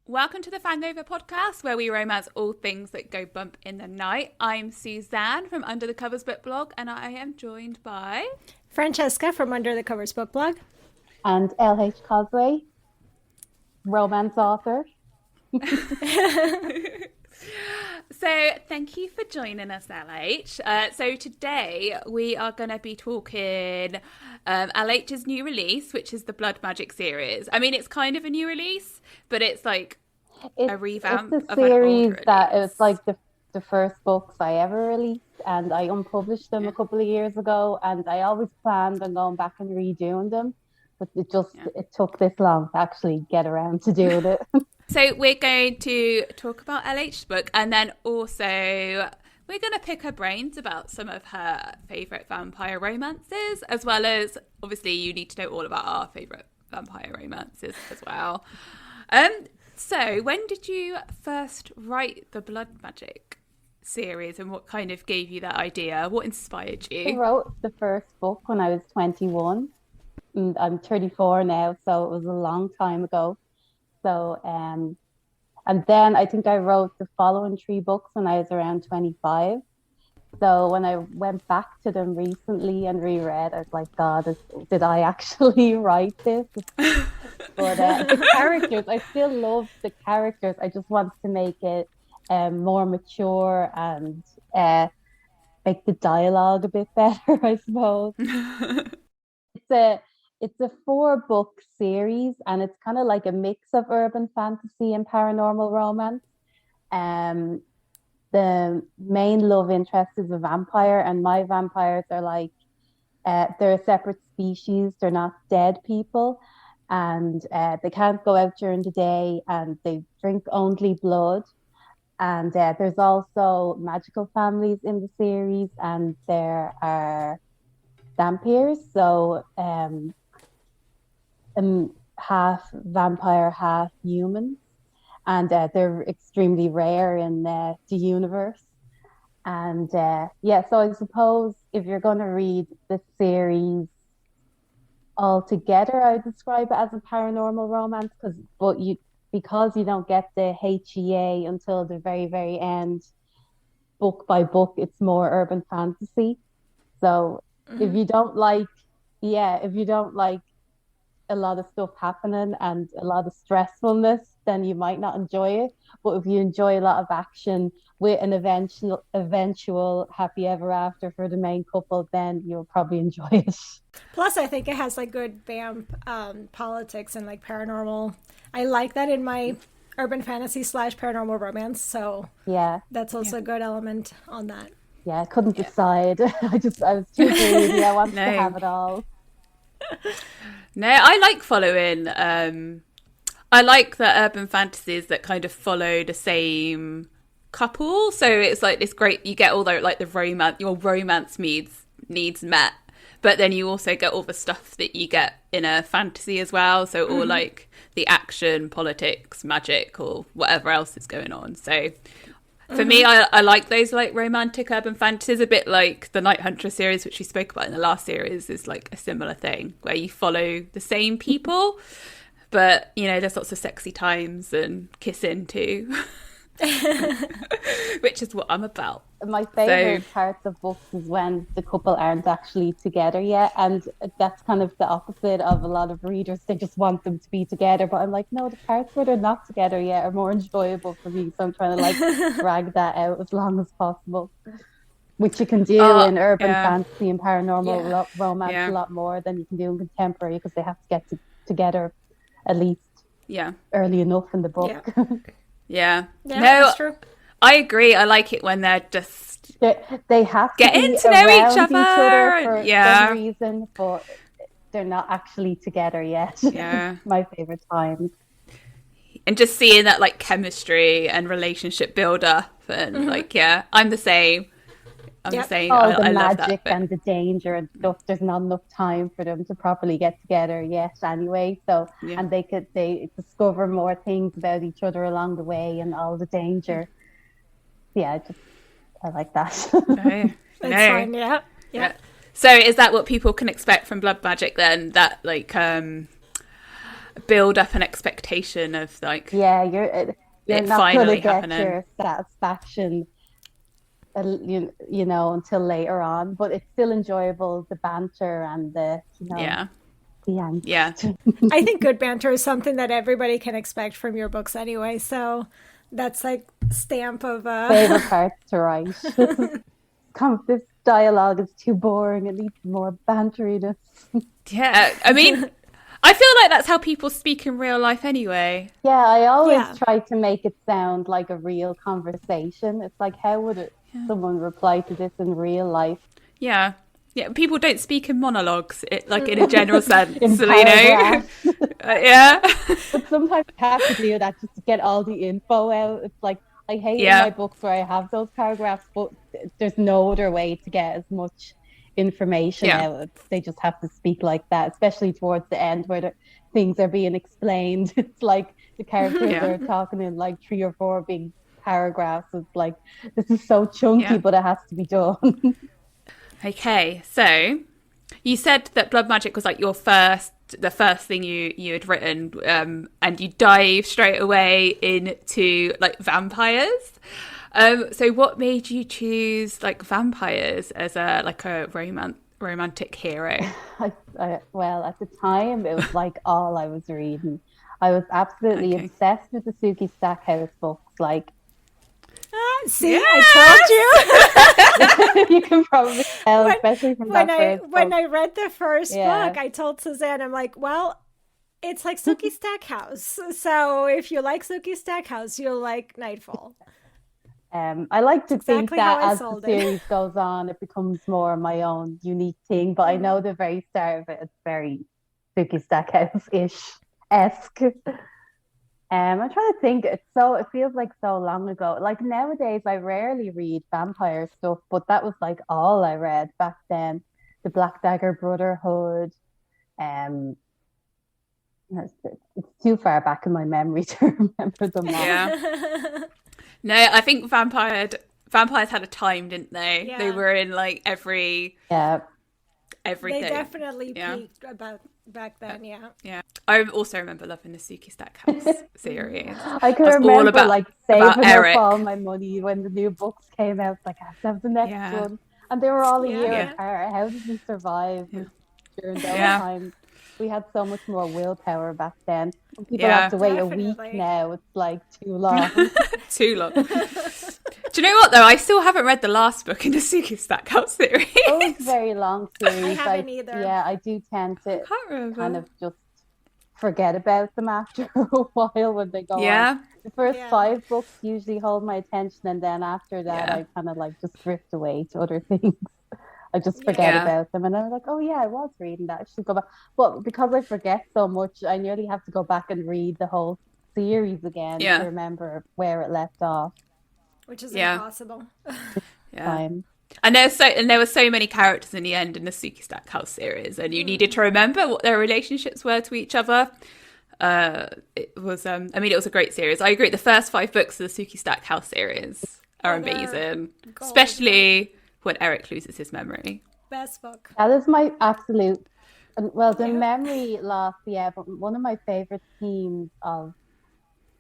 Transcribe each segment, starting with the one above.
Welcome to the Fangover podcast, where we romance all things that go bump in the night. I'm Suzanne from Under the Covers Book Blog, and I am joined by Francesca from Under the Covers Book Blog. And LH Cosway, romance author. So thank you for joining us, LH. So today we are going to be talking LH's new release, which is the Blood Magic series. I mean, it's kind of a new release, but it's like a revamp it's a of an series older that release. it's like the first books I ever released, and I unpublished them a couple of years ago, and I always planned on going back and redoing them, but it took this long to actually get around to doing it. So we're going to talk about LH's book, and then also we're going to pick her brains about some of her favourite vampire romances, as well as, obviously, you need to know all about our favourite vampire romances as well. So when did you first write the Blood Magic series, and what kind of gave you that idea? What inspired you? I wrote the first book when I was 21, and I'm 34 now, so it was a long time ago. So, and then I think I wrote the following 3 books when I was around 25. So when I went back to them recently and reread, I was like, God, did I actually write this? But the characters, I still love the characters. I just want to make it more mature and make the dialogue a bit better, I suppose. It's a 4-book series, and it's kind of like a mix of urban fantasy and paranormal romance. The main love interest is a vampire, and my vampires are like they're a separate species. They're not dead people, and they can't go out during the day, and they drink only blood. And there's also magical families in the series, and there are vampires. So half vampire, half human, and they're extremely rare in the universe. And so I suppose if you're going to read the series altogether, I would describe it as a paranormal romance, because you don't get the HEA until the very, very end. Book by book, it's more urban fantasy. So if you don't like a lot of stuff happening and a lot of stressfulness, then you might not enjoy it. But if you enjoy a lot of action with an eventual happy ever after for the main couple, then you'll probably enjoy it. Plus, I think it has like good vamp politics and like paranormal. I like that in my urban fantasy / paranormal romance. So yeah, that's also a good element on that. Yeah, I couldn't decide. I was too greedy. I wanted to have it all. No, I like following. I like the urban fantasies that kind of follow the same couple. So it's like this great. You get all the romance. Your romance needs met, but then you also get all the stuff that you get in a fantasy as well. So all like the action, politics, magic, or whatever else is going on. So for me, I like those like romantic urban fantasies, a bit like the Night Hunter series, which we spoke about in the last series, is like a similar thing where you follow the same people, but there's lots of sexy times and kissing too, which is what I'm about. My favorite parts of books is when the couple aren't actually together yet, and that's kind of the opposite of a lot of readers. They just want them to be together, but I'm like, no, the parts where they're not together yet are more enjoyable for me, so I'm trying to like drag that out as long as possible, which you can do in urban fantasy and paranormal romance a lot more than you can do in contemporary, because they have to get together at least early enough in the book. No, that's true. I agree. I like it when they're just they have to getting to know each other for some reason, but they're not actually together yet. Yeah. My favorite times. And just seeing that like chemistry and relationship build up, and I'm the same. The same. The love magic that and the danger and stuff. There's not enough time for them to properly get together yet anyway. So and they discover more things about each other along the way, and all the danger. Yeah, I like that. That's fine. Yeah. So is that what people can expect from Blood Magic then? That like build up an expectation of like you're it not finally going to get happening. your satisfaction, you know, until later on. But it's still enjoyable, the banter and the, you know, Yeah. the angst. Yeah. I think good banter is something that everybody can expect from your books anyway. So that's like stamp of Favorite parts to write. This dialogue is too boring. It needs more banteriness. Yeah. I mean, I feel like that's how people speak in real life anyway. Yeah, I always Yeah. try to make it sound like a real conversation. It's like, how would someone reply to this in real life? Yeah. Yeah, people don't speak in monologues, like in a general sense, In you know? paragraphs. Yeah. But sometimes I have to do that just to get all the info out. It's like, I hate in Yeah. my books where I have those paragraphs, but there's no other way to get as much information Yeah. out. They just have to speak like that, especially towards the end where things are being explained. It's like the characters Yeah. are talking in like 3 or 4 big paragraphs. It's like, this is so chunky, Yeah. but it has to be done. Okay, so you said that Blood Magic was like the first thing you had written, and you dive straight away into like vampires. So what made you choose like vampires as a romantic hero? Well, at the time, it was like all I was reading. I was absolutely Okay. obsessed with the Suki Stackhouse books. Like, See, Yes! I told you. you can probably tell, especially from that first when book. I read the first Yeah. book, I told Suzanne, I'm like, well, it's like Suki Stackhouse. So if you like Suki Stackhouse, you'll like Nightfall. I like to think exactly how that I as the sold it. series goes on, it becomes more my own unique thing. But I know the very start of it, it's very Suki Stackhouse-ish esque. I'm trying to think. It feels like so long ago. Like nowadays, I rarely read vampire stuff, but that was like all I read back then. The Black Dagger Brotherhood. Um, it's too far back in my memory to remember them all. Yeah. No, I think vampires had a time, didn't they? Yeah. They were in like everything. They definitely peaked about back then, yeah. Yeah. I also remember loving the Suki Stackhouse series. I can remember like saving up all my money when the new books came out. Like, I have to have the next one. And they were all a year apart. How did we survive during those times? We had so much more willpower back then. When people have to wait a week now, it's like too long. Too long. Do you know what, though? I still haven't read the last book in the Suki Stackhouse series. Oh, it's a very long series. I haven't either. Yeah, I do tend to kind of just forget about them after a while when they go on. The first 5 books usually hold my attention, and then after that, I kind of like just drift away to other things. I just forget about them, and then I'm like, oh yeah, I was reading that. I should go back. But because I forget so much, I nearly have to go back and read the whole series again to remember where it left off. Which is impossible. Time. And there were so many characters in the end in the Suki Stackhouse series, and you needed to remember what their relationships were to each other. It was it was a great series. I agree. The first 5 books of the Suki Stackhouse series are amazing, especially when Eric loses his memory. Best book. That is my absolute. Well, the memory loss, but one of my favorite themes of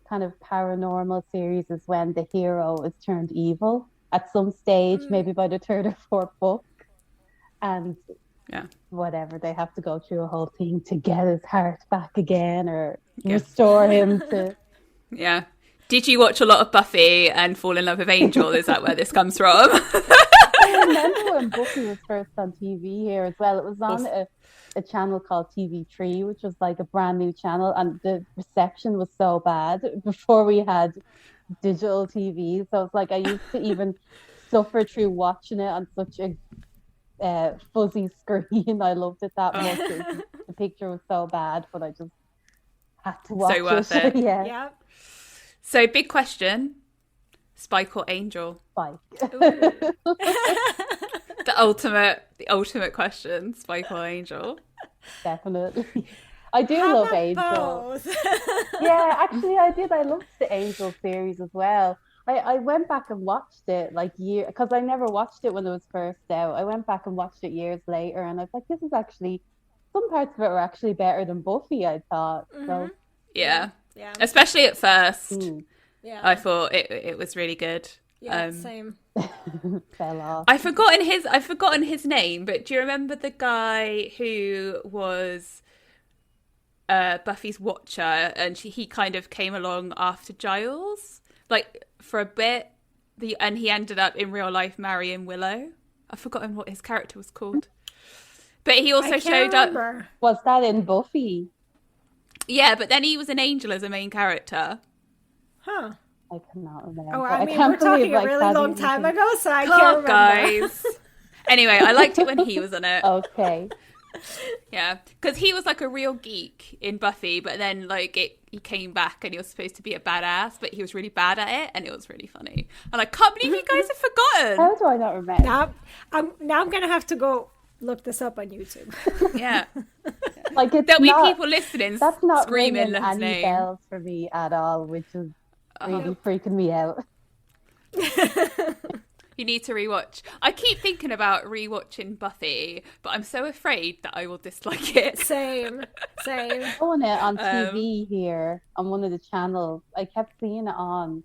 kind of paranormal series is when the hero is turned evil at some stage, maybe by the 3rd or 4th book, and whatever, they have to go through a whole thing to get his heart back again or restore him to. Yeah. Did you watch a lot of Buffy and fall in love with Angel? Is that where this comes from? I remember when Buffy was first on TV here as well. It was on a channel called TV3, which was like a brand new channel, and the reception was so bad before we had digital TV. So it's like I used to even suffer through watching it on such a fuzzy screen. I loved it that much. The picture was so bad, but I just had to watch it. So worth it. Yeah. So big question, Spike or Angel? Spike. The ultimate question, Spike or Angel? Definitely. I do love Angel. Yeah, actually I did. I loved the Angel series as well. I went back and watched it because I never watched it when it was first out. I went back and watched it years later, and I was like, this is actually some parts of it were actually better than Buffy, I thought. So Yeah. Yeah. Especially at first. Yeah. I thought it was really good. Yeah, same. fell off. I've forgotten his name, but do you remember the guy who was Buffy's watcher, and he kind of came along after Giles, like for a bit, and he ended up in real life marrying Willow. I've forgotten what his character was called, but he also showed up. Was that in Buffy? Yeah, but then he was an angel as a main character. Huh. I cannot remember. Oh, I mean, can't we're talking believe, a really long time ago, so I can't remember. Guys. Anyway, I liked it when he was in it. Okay. Yeah, because he was like a real geek in Buffy, but then like he came back and he was supposed to be a badass, but he was really bad at it, and it was really funny. And I can't believe you guys have forgotten. How do I not remember? Now I'm gonna have to go look this up on YouTube. Yeah, like there'll be people listening. That's not screaming ringing his any name. bells for me at all, which is really freaking me out. You need to rewatch. I keep thinking about rewatching Buffy, but I'm so afraid that I will dislike it. Same. Showing it on TV here on one of the channels. I kept seeing it on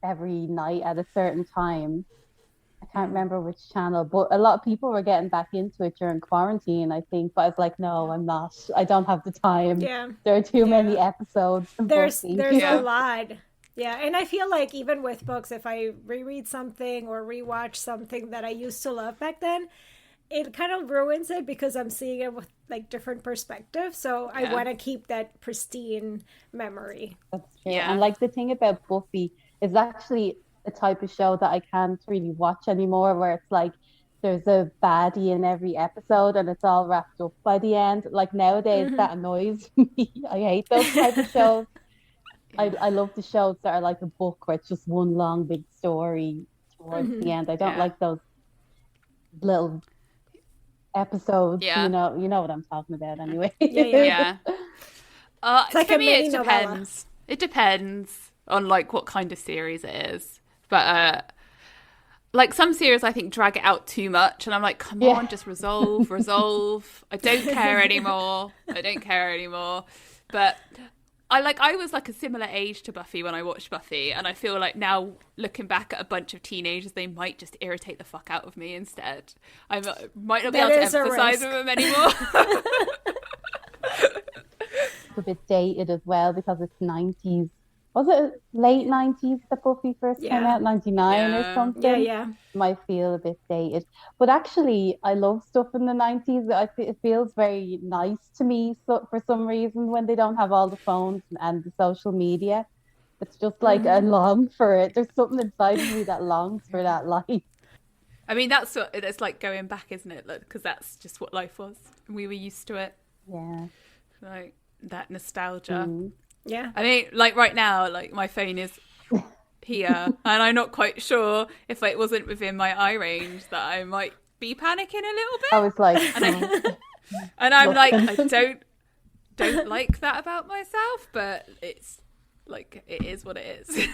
every night at a certain time. I can't remember which channel, but a lot of people were getting back into it during quarantine, I think. But I was like, no, I'm not. I don't have the time. Yeah. There are too many episodes. There's a lot. Yeah, and I feel like even with books, if I reread something or rewatch something that I used to love back then, it kind of ruins it because I'm seeing it with like different perspectives. So I want to keep that pristine memory. That's true. Yeah. And like the thing about Buffy is actually a type of show that I can't really watch anymore, where it's like there's a baddie in every episode and it's all wrapped up by the end. Like nowadays, that annoys me. I hate those type of shows. I love the shows that are like a book where it's just one long big story towards the end. I don't like those little episodes. You know what I'm talking about anyway. Yeah. It's like for a me, mini it novella. depends. It depends on like what kind of series it is. But like some series I think drag it out too much, and I'm like, come on, just resolve. I don't care anymore. But I was like a similar age to Buffy when I watched Buffy, and I feel like now looking back at a bunch of teenagers, they might just irritate the fuck out of me instead. I might not be able to emphasize with them anymore. It's a bit dated as well because it's 90s. Was it late 90s that Buffy first came out? 99 or something? Yeah. Might feel a bit dated. But actually, I love stuff in the 90s. It feels very nice to me for some reason when they don't have all the phones and the social media. It's just like I long for it. There's something inside of me that longs for that life. I mean, it's like going back, isn't it? Because that's just what life was. We were used to it. Yeah. Like that nostalgia. Yeah. I mean, like right now, like my phone is here, and I'm not quite sure if it wasn't within my eye range that I might be panicking a little bit. I was like, and I'm like, I don't like that about myself, but it's like it is what it is.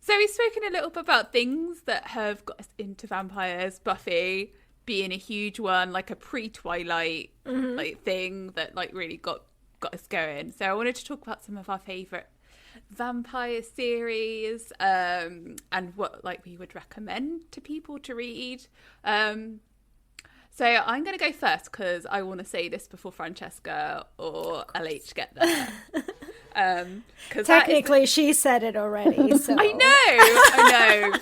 So we've spoken a little bit about things that have got us into vampires. Buffy being a huge one, like a pre-Twilight like thing that like really got us going. So I wanted to talk about some of our favourite vampire series and what like we would recommend to people to read. So I'm going to go first because I want to say this before Francesca or LH get there. Technically, she said it already. So. I know.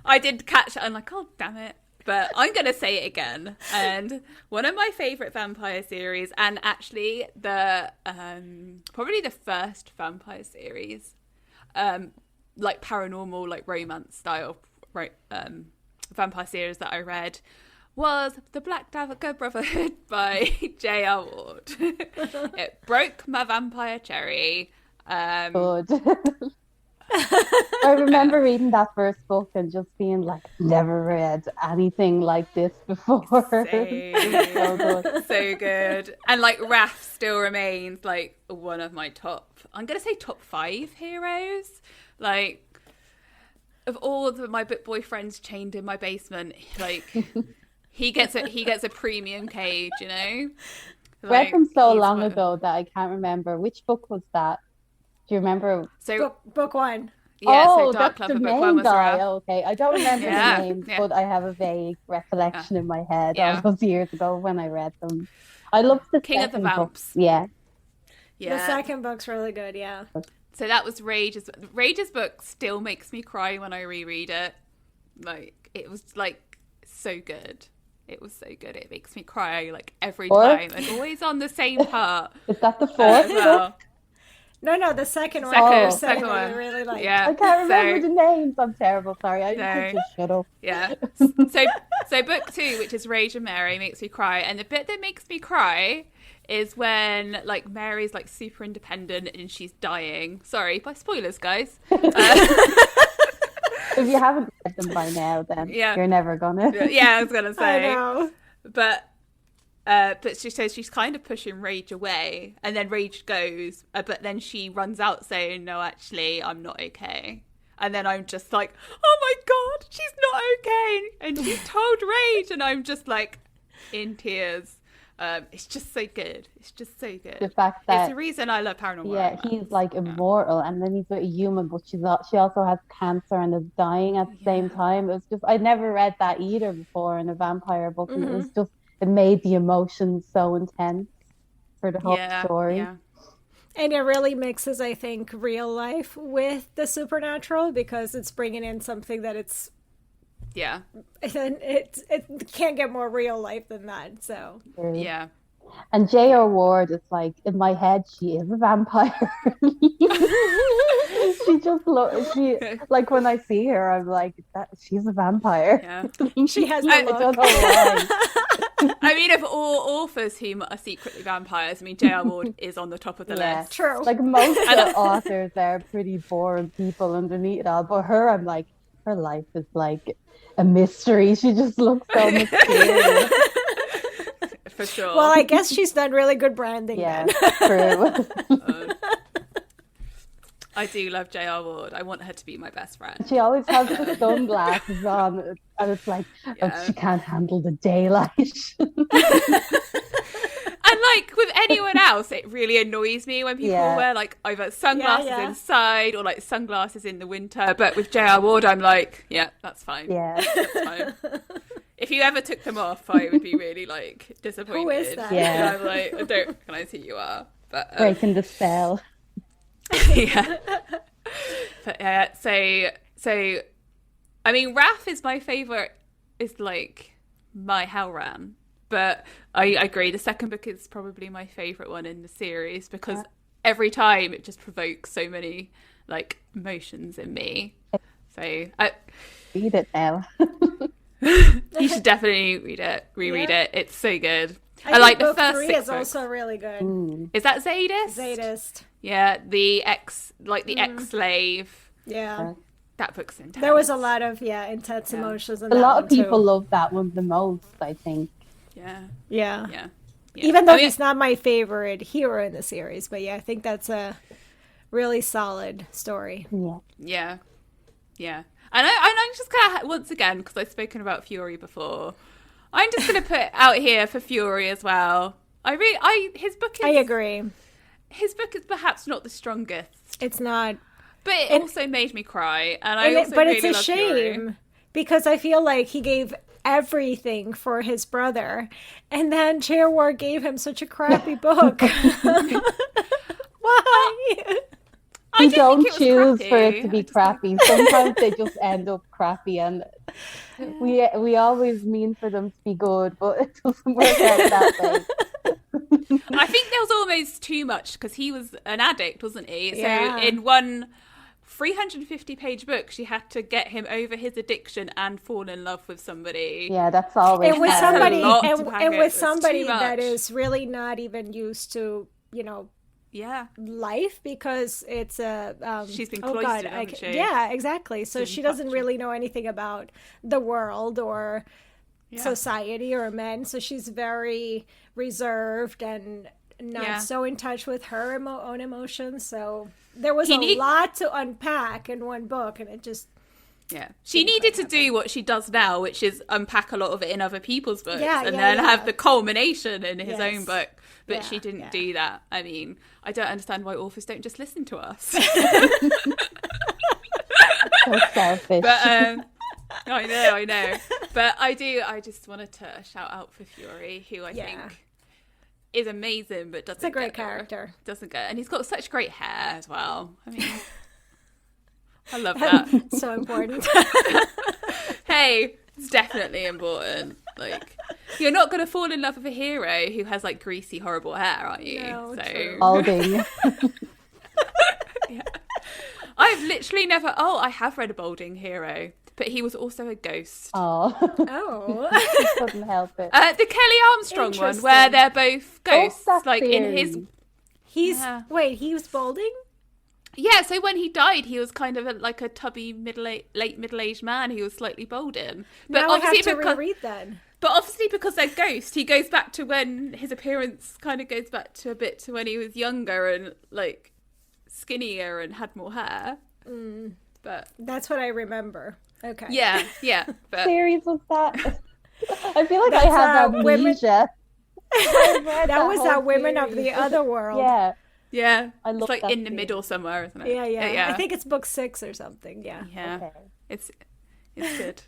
I did catch it. I'm like, oh, damn it. But I'm going to say it again. And one of my favourite vampire series, and actually the probably the first vampire series, like paranormal, like romance style, vampire series that I read, was The Black Dagger Brotherhood by J.R. Ward. It broke my vampire cherry. Good. I remember reading that first book and just being like, never read anything like this before. So good. So good. And like Raph still remains like one of my I'm going to say top 5 heroes. Like of all of my book boyfriends chained in my basement, like he gets a premium cage, you know. Read them so he's long ago that I can't remember. Which book was that? Do you remember? So book one. yeah, so Oh, Dark that's Love the for book one main was guy. Raph. Okay, I don't remember the Yeah, names, yeah, but I have a vague recollection in my head all yeah. those years ago when I read them. I loved the King of the second book. Vamps. Yeah. The Yeah. second book's really good, yeah. So that was Rage's. Rage's book still makes me cry when I reread it. Like, it was like so good. It was so good. It makes me cry like every time, and always on the same part. Is that the fourth book? No, the second one. Second one. You really liked. Yeah. I can't remember the names. I'm terrible. Sorry. I need to shut up. Yeah. So book 2, which is Rage and Mary, makes me cry, and the bit that makes me cry is when like Mary's like super independent and she's dying. Sorry, by spoilers, guys. If you haven't read them by now, then you're never gonna. Yeah, I was gonna say. I know. But she says she's kind of pushing Rage away, and then Rage goes, but then she runs out saying, "No, actually, I'm not okay." And then I'm just like, "Oh my god, she's not okay!" And she's told Rage, and I'm just like in tears. It's just so good. It's just so good. The fact that it's the reason I love paranormal. Yeah, he's like immortal, and then he's a human, but she also has cancer and is dying at the same time. It was just I'd never read that either before in a vampire book, and it was just it made the emotions so intense for the whole story. Yeah. And it really mixes, I think, real life with the supernatural because it's bringing in something that it's. Yeah. And it can't get more real life than that. So. Yeah. And J.R. Ward is like, in my head, she is a vampire. She just looks, like when I see her, I'm like, she's a vampire. Yeah. She has the look. I don't know why. I mean, of all authors who are secretly vampires, I mean, J.R. Ward is on the top of the list. True. Like most of the authors are pretty boring people underneath it all, but her, I'm like, her life is like a mystery. She just looks so mysterious. For sure. Well, I guess she's done really good branding. Yeah, then. true. I do love J.R. Ward. I want her to be my best friend. She always has the sunglasses on, and it's like, she can't handle the daylight. And like with anyone else, it really annoys me when people wear like either sunglasses inside or like sunglasses in the winter. But with J.R. Ward, I'm like, yeah, that's fine. Yeah, that's fine. If you ever took them off, I would be really like disappointed. Who is that? Yeah, I'm like, I don't recognize who you are. But breaking the spell. Yeah. But so I mean, Raph is my favorite. Is like my Hellran. But I agree, the second book is probably my favourite one in the series because every time it just provokes so many like emotions in me. So read it now. You should definitely reread it. It's so good. I like the first 3 6 is also really good. Is that Zadist? Zadist. Yeah, the ex-slave. Yeah. That book's intense. There was a lot of intense emotions in a that lot one of people too. love that one the most, I think. Yeah. I Even though mean, he's not my favorite hero in the series, but I think that's a really solid story. Yeah. And I'm just gonna once again, because I've spoken about Fury before, I'm just gonna put out here for Fury as well. His book is. I agree. His book is perhaps not the strongest. It's not. But it also made me cry, and I also but really it's a love shame Fury. because I feel like he gave everything for his brother, and then J.R. Ward gave him such a crappy book. Why? You don't choose for it to be crappy. Sometimes they just end up crappy, and we always mean for them to be good, but it doesn't work out that way. I think there was almost too much because he was an addict, wasn't he? Yeah. So in one 350-page book, she had to get him over his addiction and fall in love with somebody. Yeah, that's always. And with hard. somebody, and with somebody that is really not even used to, life because it's a. She's been cloistered, hasn't she? Yeah, exactly. So she doesn't really know anything about the world or society or men. So she's very reserved and not so in touch with her own emotions. So there was a lot to unpack in one book, and it just Yeah, she needed to do what she does now, which is unpack a lot of it in other people's books and then yeah. have the culmination in his own book. But she didn't yeah. do that. I mean, I don't understand why authors don't just listen to us. So selfish. But I know. But I just wanted to shout out for Fury, who I think is amazing, but doesn't. It's a great character. Doesn't get, and he's got such great hair as well. I mean, I love that. So important. Hey, it's definitely important. Like, you're not going to fall in love with a hero who has like greasy, horrible hair, are you? No, so true. Balding. yeah. I've literally never. Oh, I have read a balding hero, but he was also a ghost. Oh. Couldn't help it. The Kelly Armstrong one, where they're both ghosts, like in his. He was balding. Yeah, so when he died, he was kind of like a tubby late middle-aged man who was slightly balding. But now obviously, I have to reread then. But obviously, because they're ghosts, he goes back to when his appearance kind of goes back to a bit to when he was younger and like skinnier and had more hair. But that's what I remember. Okay. Yeah. But series was that? I feel like I have amnesia. That was that Women of the Other World. Yeah, I love it's like that in the series. middle somewhere, isn't it? Yeah. I think it's book 6 or something. Yeah. Okay. It's good.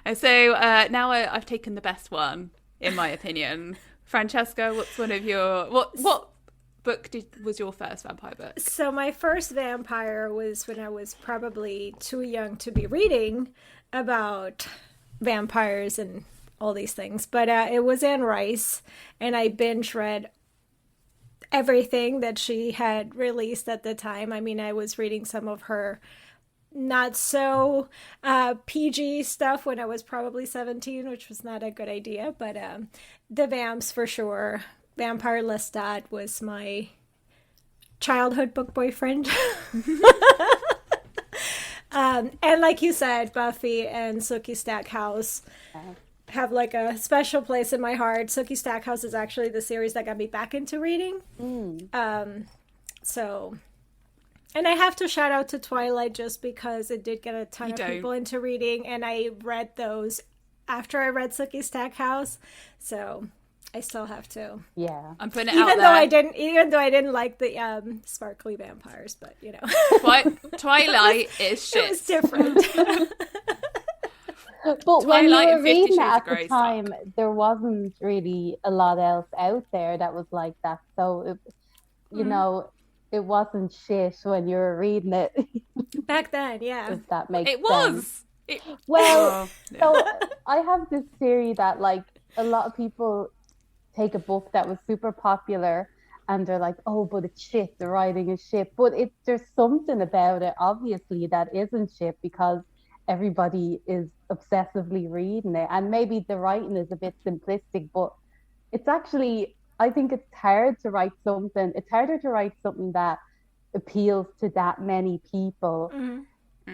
And so now I've taken the best one, in my opinion. Francesca, what's one of your what book was your first vampire book? So my first vampire was when I was probably too young to be reading about vampires and all these things, but it was Anne Rice, and I binge read everything that she had released at the time. I mean, I was reading some of her not so PG stuff when I was probably 17, which was not a good idea, but the Vamps for sure. Vampire Lestat was my childhood book boyfriend. And like you said, Buffy and Sookie Stackhouse have like a special place in my heart. Sookie Stackhouse is actually the series that got me back into reading. So, and I have to shout out to Twilight just because it did get a ton of people into reading, and I read those after I read Sookie Stackhouse. So I still have to. Yeah, I'm putting it out there. Even though I didn't like the sparkly vampires, but you know, Twilight is shit. It was different. But when you were reading it at the time, there wasn't really a lot else out there that was like that. So, you know, it wasn't shit when you were reading it. Back then, yeah. If that makes sense. Was. So I have this theory that, like, a lot of people take a book that was super popular and they're like, oh, but it's shit, the writing is shit. But there's something about it, obviously, that isn't shit because everybody is obsessively reading it, and maybe the writing is a bit simplistic, but it's actually, I think it's harder to write something that appeals to that many people.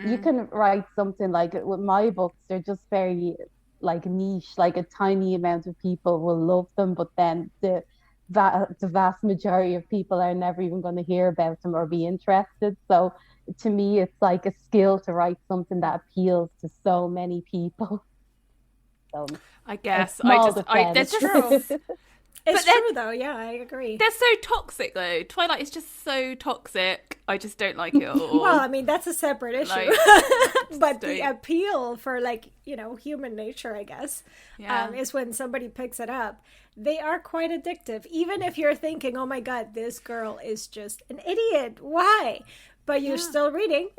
You can write something like, with my books, they're just very like niche, like a tiny amount of people will love them, but then the vast majority of people are never even going to hear about them or be interested. So to me, it's like a skill to write something that appeals to so many people. So I guess that's true. It's true though. Yeah, I agree. They're so toxic though. Twilight is just so toxic. I just don't like it at all. Well, I mean, that's a separate issue. Like, but the appeal for, like, you know, human nature, I guess, is when somebody picks it up. They are quite addictive. Even if you're thinking, oh my God, this girl is just an idiot. Why? But you're still reading.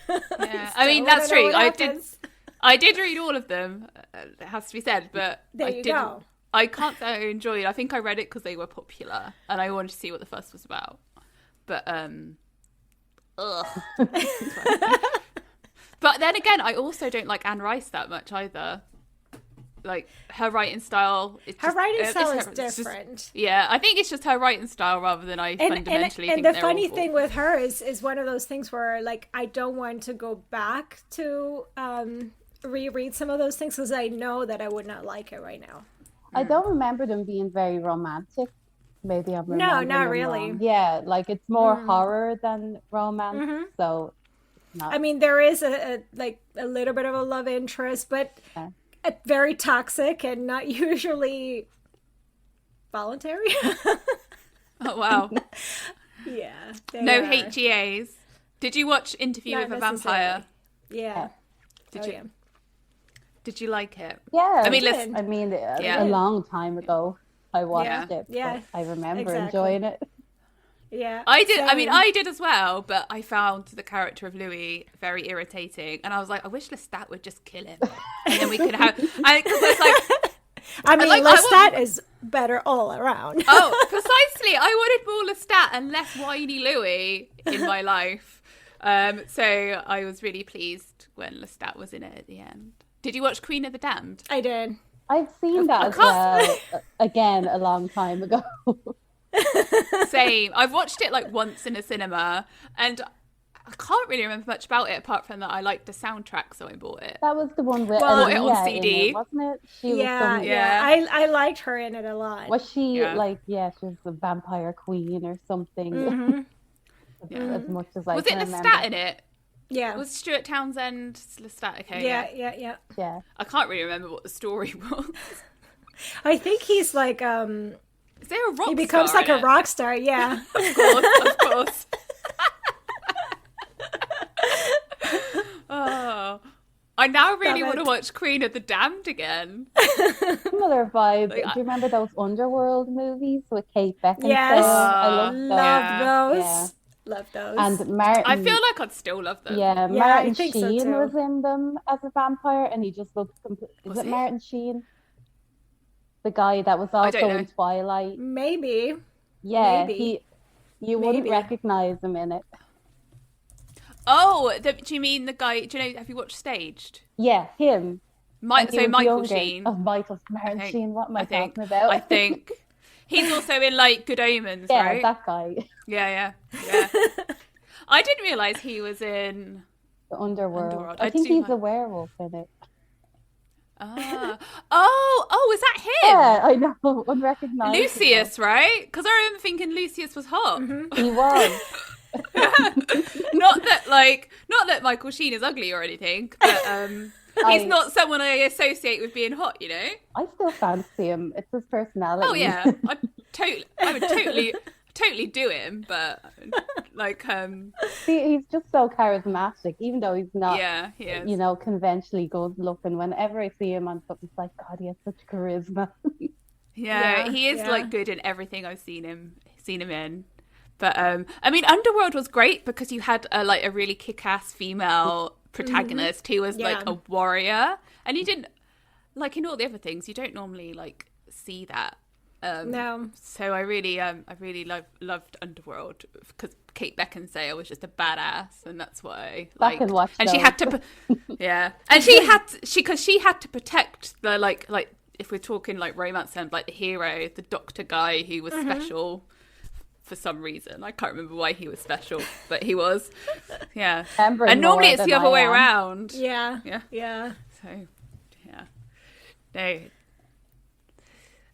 Yeah, I mean, that's true. I did read all of them. It has to be said, but there you go. I can't say I enjoyed it. I think I read it because they were popular, and I wanted to see what the fuss was about. But But then again, I also don't like Anne Rice that much either. Like, her writing style. Is different. I think it's just her writing style rather than fundamentally think and the funny thing with her is one of those things where, like, I don't want to go back to reread some of those things because I know that I would not like it right now. I don't remember them being very romantic. Maybe I'm not really. Wrong. Yeah, like it's more horror than romance. So not. I mean, there is a little bit of a love interest, but Yeah. very toxic and not usually voluntary. Oh wow. Yeah. No HGAs. Did you watch Interview Not with a Vampire? Yeah. Did Oh, you? yeah. Did you like it? Yeah. I mean, listen. I mean, Yeah. a long time ago I watched Yeah. it. Yeah. But I remember Exactly. enjoying it. Yeah. I did. I mean, same. I did as well, but I found the character of Louis very irritating, and I was like, I wish Lestat would just kill him, and then we could have. Because it's like, I mean, like, Lestat is better all around. oh, precisely. I wanted more Lestat and less whiny Louis in my life. So I was really pleased when Lestat was in it at the end. Did you watch Queen of the Damned? I did. I've seen that as well. Again, a long time ago. Same. I've watched it like once in a cinema, and I can't really remember much about it apart from that I liked the soundtrack, so I bought it. That was the one with bought it on Aaliyah CD. in it, wasn't it? She was Yeah, some, yeah. I liked her in it a lot. was she Yeah. she was the vampire queen or something? Mm-hmm. As much as I Was it can Lestat remember. in it? Yeah. Was Stuart Townsend Lestat? Okay. Yeah. Yeah. I can't really remember what the story was. I think he's like Is there a rock he becomes star like in a it? rock star, yeah. Of course. Oh, I now really Love want to it. watch Queen of the Damned again. Similar vibe. Like, Do you remember those Underworld movies with Kate Beckinsale? Yes. I love those. Love those. Yeah. Love those. And Martin. I feel like I'd still love them. Yeah, Yeah, Martin I think so Sheen too. was in them as a vampire, and he just looked complete. Is Was it he? Martin Sheen? The guy that was I don't also know. in Twilight. Maybe. Yeah, Maybe. you wouldn't Maybe. recognize him in it. Oh, do you mean the guy? Do you know? Have you watched Staged? Yeah, him. And he So was Michael younger. Sheen. Oh, Martin think- Sheen. What am I think. talking about? I think he's also in like Good Omens, yeah, right? that guy. Yeah. I didn't realize he was in. The Underworld. Underworld. I I think do he's like- a werewolf in it. Oh, is that him? Yeah, I know. Unrecognizable. Lucius, right? Because I remember thinking Lucius was hot. He was. not that Michael Sheen is ugly or anything, but he's not someone I associate with being hot, you know? I still fancy him. It's his personality. Oh yeah, I would totally do him, but like See, he's just so charismatic, even though he's not, yeah, he is. you know, conventionally good looking. Whenever I see him on something, it's like, God, he has such charisma. Yeah, he is yeah. like good in everything I've seen him in. But I mean, Underworld was great because you had a really kick-ass female protagonist who was like Yeah. a warrior, and you didn't like in all the other things you don't normally like see that. No. So I really loved Underworld because Kate Beckinsale was just a badass, and that's why I Back and watch and she those. had to, yeah, and she had to protect the like if we're talking like romance and like the hero, the doctor guy who was special for some reason. I can't remember why he was special, but he was. Yeah, Remembering and normally more it's than the other I way am. around. Yeah. Yeah. Yeah. So, yeah.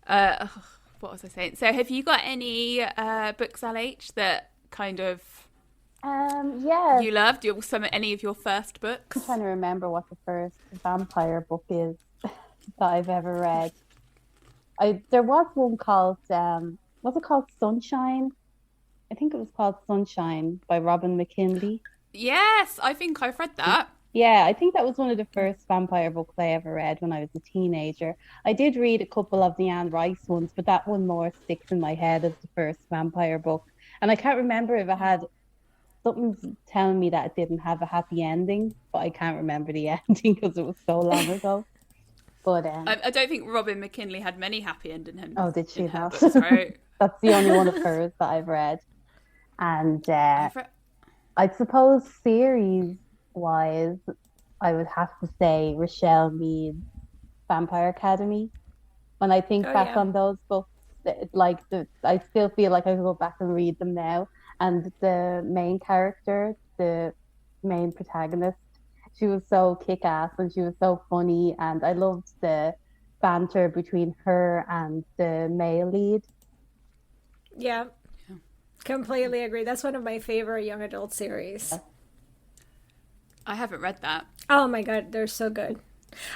No. What was I saying? So, have you got any books, LH, that kind of Yeah. you loved? Any of your first I'm books? trying to remember what the first vampire book is that I've ever read. There was one called was it called Sunshine? I think it was called Sunshine by Robin McKinley. Yes, I think I've read that. Yeah, I think that was one of the first vampire books I ever read when I was a teenager. I did read a couple of the Anne Rice ones, but that one more sticks in my head as the first vampire book. And I can't remember if it had something's telling me that it didn't have a happy ending, but I can't remember the ending because it was so long ago. But I don't think Robin McKinley had many happy endings. oh, did she in her not? books, right? That's the only one of hers that I've read. And I've read- I suppose series-wise, I would have to say Rochelle Mead's Vampire Academy. When I think back on those books, I still feel like I could go back and read them now. And the main character, the main protagonist, she was so kick-ass and she was so funny, and I loved the banter between her and the male lead. Yeah. Completely agree. That's one of my favorite young adult series. I haven't read that. Oh my god, they're so good.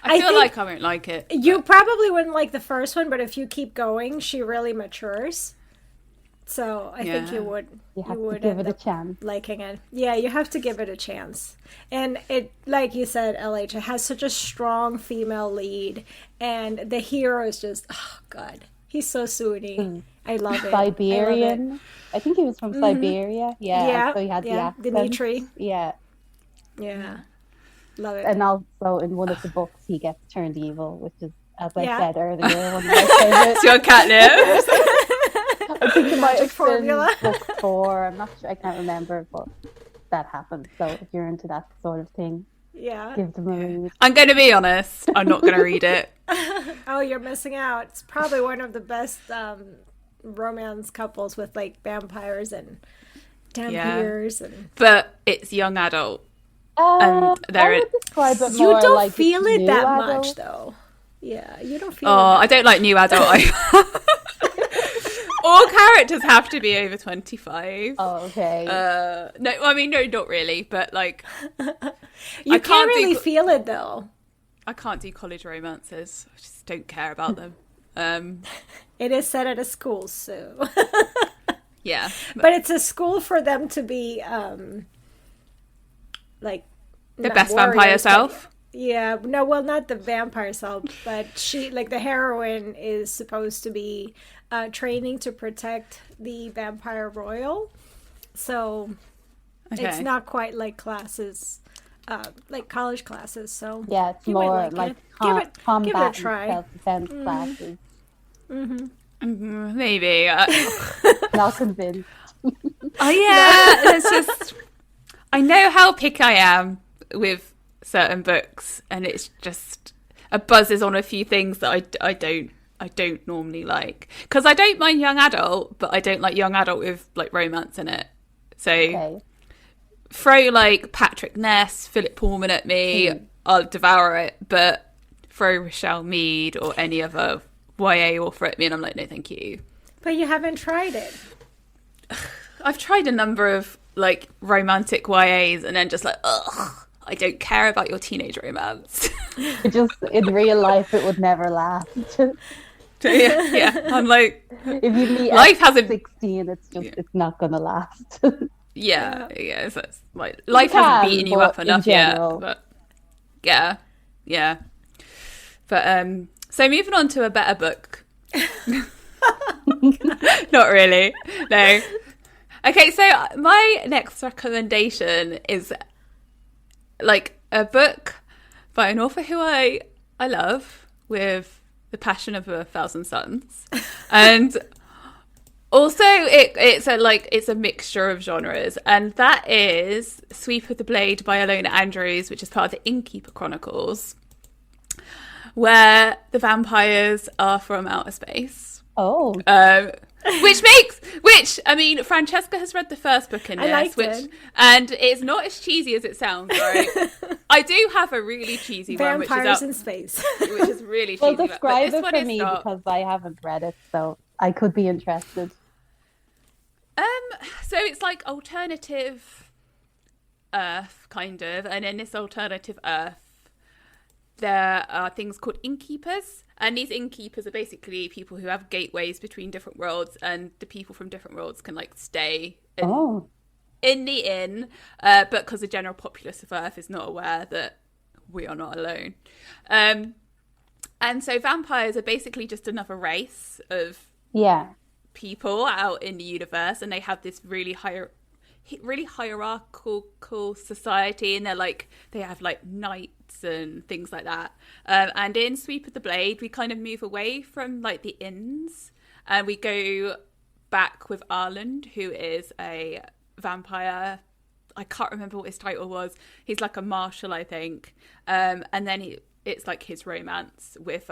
I feel like I won't like it. You probably wouldn't like the first one, but if you keep going, she really matures. So I think you would. You have to give it a chance. Liking it. Yeah, you have to give it a chance. And it, like you said, LH, it has such a strong female lead, and the hero is just, oh god, he's so sooty. I love it. Siberian. I think he was from Siberia. Yeah. So he had the accent. Dimitri. Yeah. Yeah. Love it. And also in one of the books, he gets turned evil, which is, as I said earlier, one of my favorites. It's your catnip. I think it might have formula. been book 4. I'm not sure. I can't remember, but that happened. So if you're into that sort of thing, give them a read. I'm going to be honest. I'm not going to read it. Oh, you're missing out. It's probably one of the best romance couples with like vampires and vampires. But it's young adult. I would describe it more you don't like feel it that adult. much, though. Yeah, you don't feel. I don't like new adult. All characters have to be over 25. Oh, okay. No, I mean, no, not really. But like, you can't really feel it though. I can't do college romances. I just don't care about them. It is set at a school, so yeah. But it's a school for them to be like the best vampire self. Yeah, no, well, not the vampire self, but she, like the heroine, is supposed to be training to protect the vampire royal. So it's not quite like classes, like college classes. So yeah, it's more like combat give it a try. Self-defense classes. Maybe. Not convinced. Oh yeah, it's just I know how picky I am with certain books, and it's just a buzz is on a few things that I don't normally like, because I don't mind young adult, but I don't like young adult with like romance in it. So throw like Patrick Ness, Philip Pullman at me, I'll devour it. But throw Rochelle Mead or any other YA author at me, and I'm like, no, thank you. But you haven't tried it. I've tried a number of like romantic YAs, and then just like, ugh. I don't care about your teenage romance. Just in real life, it would never last. yeah, I'm like, if you meet life at hasn't 16, it's not gonna last. yeah. So it's like life hasn't beaten you up enough yet. But yeah. But so moving on to a better book. Not really. No. Okay, so my next recommendation is like a book by an author who I love with the passion of 1,000 suns, and also it's a mixture of genres, and that is Sweep of the Blade by Ilona Andrews, which is part of the Innkeeper Chronicles, where the vampires are from outer space. Oh. Which I mean, Francesca has read the first book in this, and it's not as cheesy as it sounds, right? I do have a really cheesy one, which is in space, which is really cheesy. Well, describe it for me because I haven't read it, so I could be interested. So it's like alternative Earth, kind of, and in this alternative Earth, there are things called innkeepers, and these innkeepers are basically people who have gateways between different worlds, and the people from different worlds can like stay in the inn, but because the general populace of Earth is not aware that we are not alone. And so vampires are basically just another race of people out in the universe, and they have this really hierarchical society, and they have like knights and things like that. And in Sweep of the Blade, we kind of move away from like the inns, and we go back with Arland, who is a vampire. I can't remember what his title was. He's like a marshal, I think. And then it's like his romance with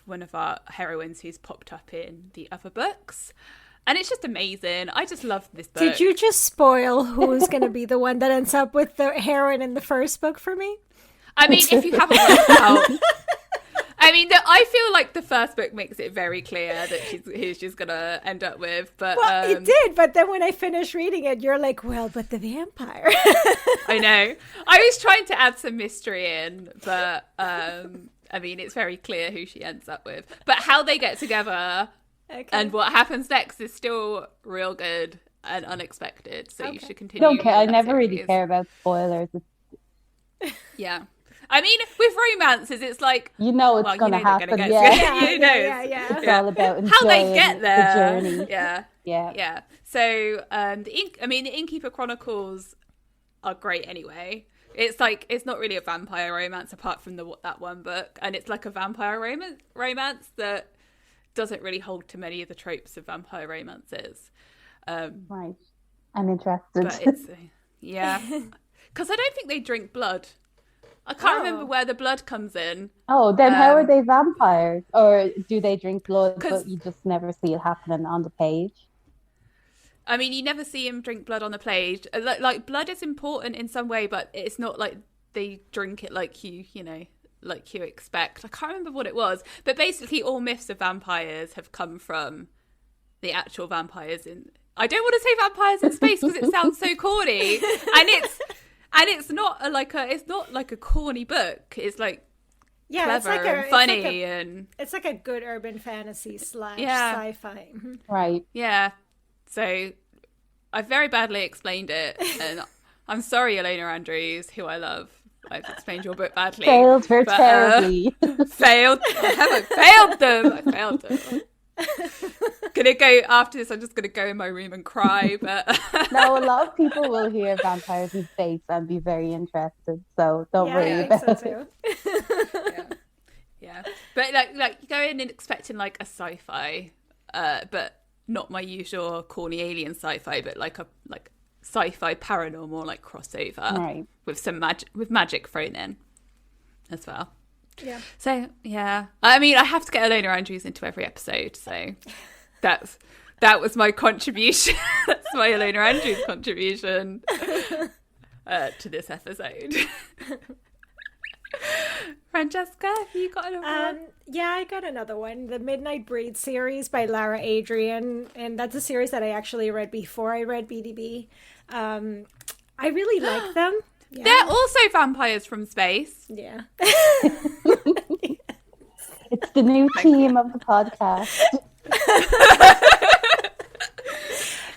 one of our heroines who's popped up in the other books. And it's just amazing. I just love this book. Did you just spoil who's going to be the one that ends up with the heroine in the first book for me? I mean, if you haven't worked out... I mean, I feel like the first book makes it very clear that who she's gonna end up with. But it did. But then when I finished reading it, you're like, well, but the vampire. I know. I was trying to add some mystery in, but I mean, it's very clear who she ends up with. But how they get together and what happens next is still real good and unexpected. So you should continue. Don't care. I never really care about spoilers. Yeah. I mean, with romances, it's like it's going to happen. It's all about enjoying how they get there. The journey. Yeah. So, the Innkeeper Chronicles are great anyway. It's like it's not really a vampire romance apart from that one book, and it's like a vampire romance that doesn't really hold to many of the tropes of vampire romances. Right. I'm interested. But it's because I don't think they drink blood. I can't remember where the blood comes in. Oh, then how are they vampires? Or do they drink blood, but you just never see it happening on the page? I mean, you never see him drink blood on the page. Like blood is important in some way, but it's not like they drink it like you expect. I can't remember what it was. But basically, all myths of vampires have come from the actual vampires in... I don't want to say vampires in space because it sounds so corny. And it's not like a corny book. It's like clever it's like and funny and it's like a good urban fantasy / sci-fi. Right. Yeah. So I very badly explained it, and I'm sorry, Elena Andrews, who I love. I've explained your book badly. Failed her terribly. Failed. I haven't failed them. I failed them. Gonna go after this. I'm just gonna go in my room and cry. But no, a lot of people will hear vampires in space and be very interested. So don't worry about it. Yeah. But like you go in and expecting like a sci-fi, but not my usual corny alien sci-fi, but like sci-fi paranormal like crossover with some magic thrown in as well. Yeah. So yeah, I mean, I have to get Elena Andrews into every episode, so that was my contribution. That's my Elena Andrews contribution to this episode. Francesca, have you got another one? Yeah, I got another one. The Midnight Breed series by Lara Adrian, and that's a series that I actually read before I read BDB. I really like them. Yeah. They're also vampires from space. Yeah. It's the new theme of the podcast.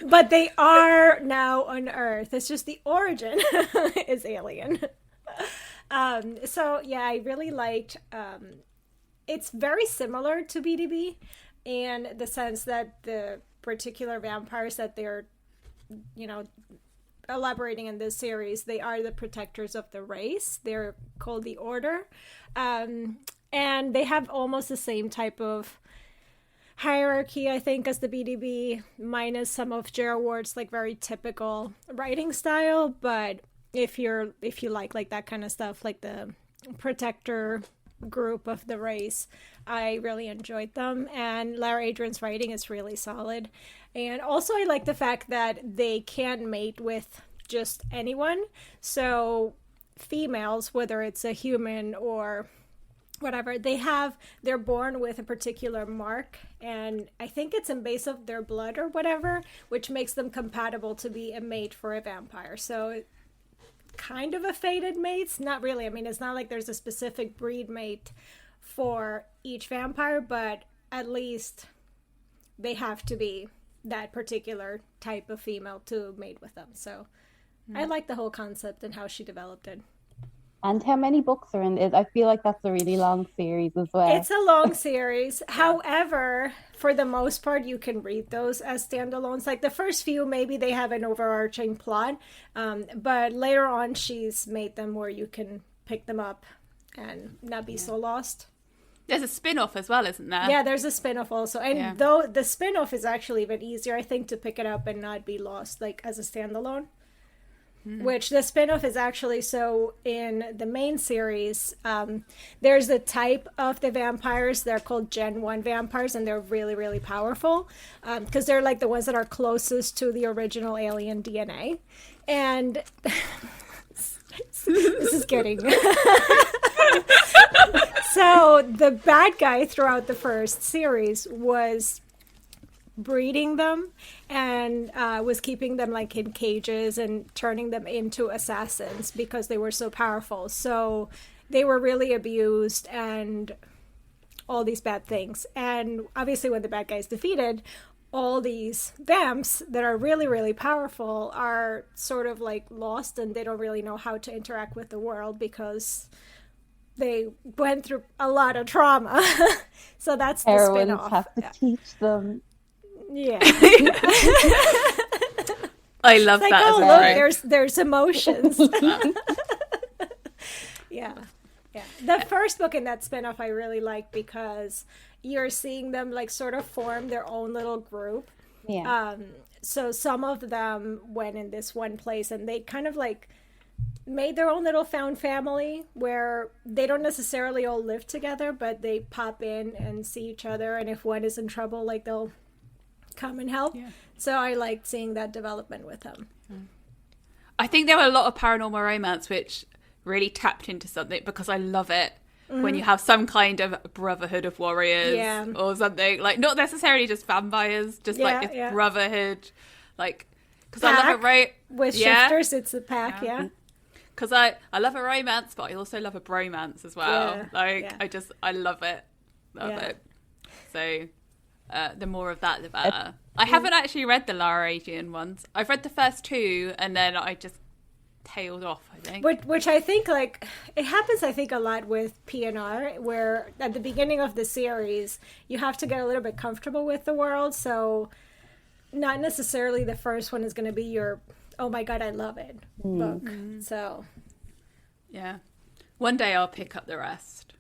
But they are now on Earth. It's just the origin is alien. So yeah, I really liked. It's very similar to BDB in the sense that the particular vampires that they're, elaborating in this series, they are the protectors of the race. They're called the Order, and they have almost the same type of hierarchy, I think, as the BDB, minus some of J.R. Ward's like very typical writing style. But if you like that kind of stuff, like the protector group of the race, I really enjoyed them, and Lara Adrian's writing is really solid. And also I like the fact that they can mate with just anyone, so females, whether it's a human or whatever, they're born with a particular mark, and I think it's in base of their blood or whatever, which makes them compatible to be a mate for a vampire. So kind of a fated mates, not really. I mean, it's not like there's a specific breed mate for each vampire, but at least they have to be that particular type of female to mate with them. So I like the whole concept and how she developed it. And how many books are in it? I feel like that's a really long series as well. It's a long series. However, for the most part, you can read those as standalones. Like the first few, maybe they have an overarching plot. But later on, she's made them where you can pick them up and not be so lost. There's a spin-off as well, isn't there? Yeah, there's a spin-off also. And though the spin-off is actually even easier, I think, to pick it up and not be lost, like as a standalone. Which the spin-off is actually, so in the main series, there's a type of the vampires. They're called Gen 1 vampires, and they're really, really powerful because they're like the ones that are closest to the original alien DNA. And this is getting... So the bad guy throughout the first series was breeding them and was keeping them like in cages and turning them into assassins because they were so powerful. So they were really abused and all these bad things. And obviously when the bad guy is defeated, all these vamps that are really, really powerful are sort of like lost and they don't really know how to interact with the world because they went through a lot of trauma. So that's the Heroines spin-off. have to teach them. Yeah. I love Like, that oh, as well. look, there's emotions. Yeah. The first book in that spin-off I really like because you're seeing them like sort of form their own little group. Yeah. So some of them went in this one place and they kind of like made their own little found family where they don't necessarily all live together, but they pop in and see each other. And if one is in trouble, like they'll come and help. Yeah. So I liked seeing that development with them. I think there were a lot of paranormal romance which really tapped into something because I love it when you have some kind of brotherhood of warriors or something, like not necessarily just vampires, just like this brotherhood, like because I love it with shifters. It's a pack, because I love a romance, but I also love a bromance as well. I love it. So the more of that, the better. I haven't actually read the Lara Adrian ones. I've read the first two, and then I just tailed off, I think. Which I think, like, it happens, I think, a lot with PNR, where at the beginning of the series, you have to get a little bit comfortable with the world, so not necessarily the first one is going to be your, oh my god, I love it book. So, yeah. One day I'll pick up the rest.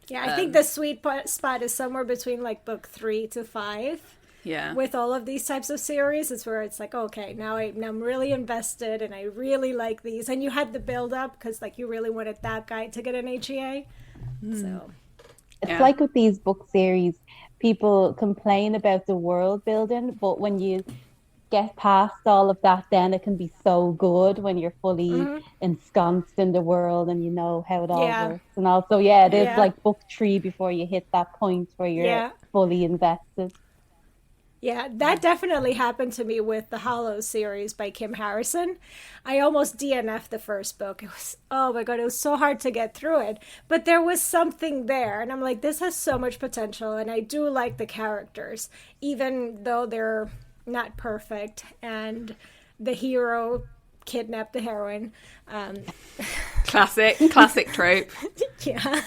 Yeah, I think the sweet spot is somewhere between, like, book 3 to 5. Yeah. With all of these types of series, it's where it's like, okay, now I'm really invested and I really like these. And you had the build up because like you really wanted that guy to get an HEA. So it's like with these book series, people complain about the world building, but when you get past all of that, then it can be so good when you're fully ensconced in the world and you know how it all works. And also, it is like book 3 before you hit that point where you're fully invested. Yeah, that definitely happened to me with the Hollow series by Kim Harrison. I almost DNF'd the first book. It was, oh my god, it was so hard to get through it. But there was something there, and I'm like, this has so much potential, and I do like the characters, even though they're not perfect, and the hero kidnapped the heroine. Classic trope. Yeah.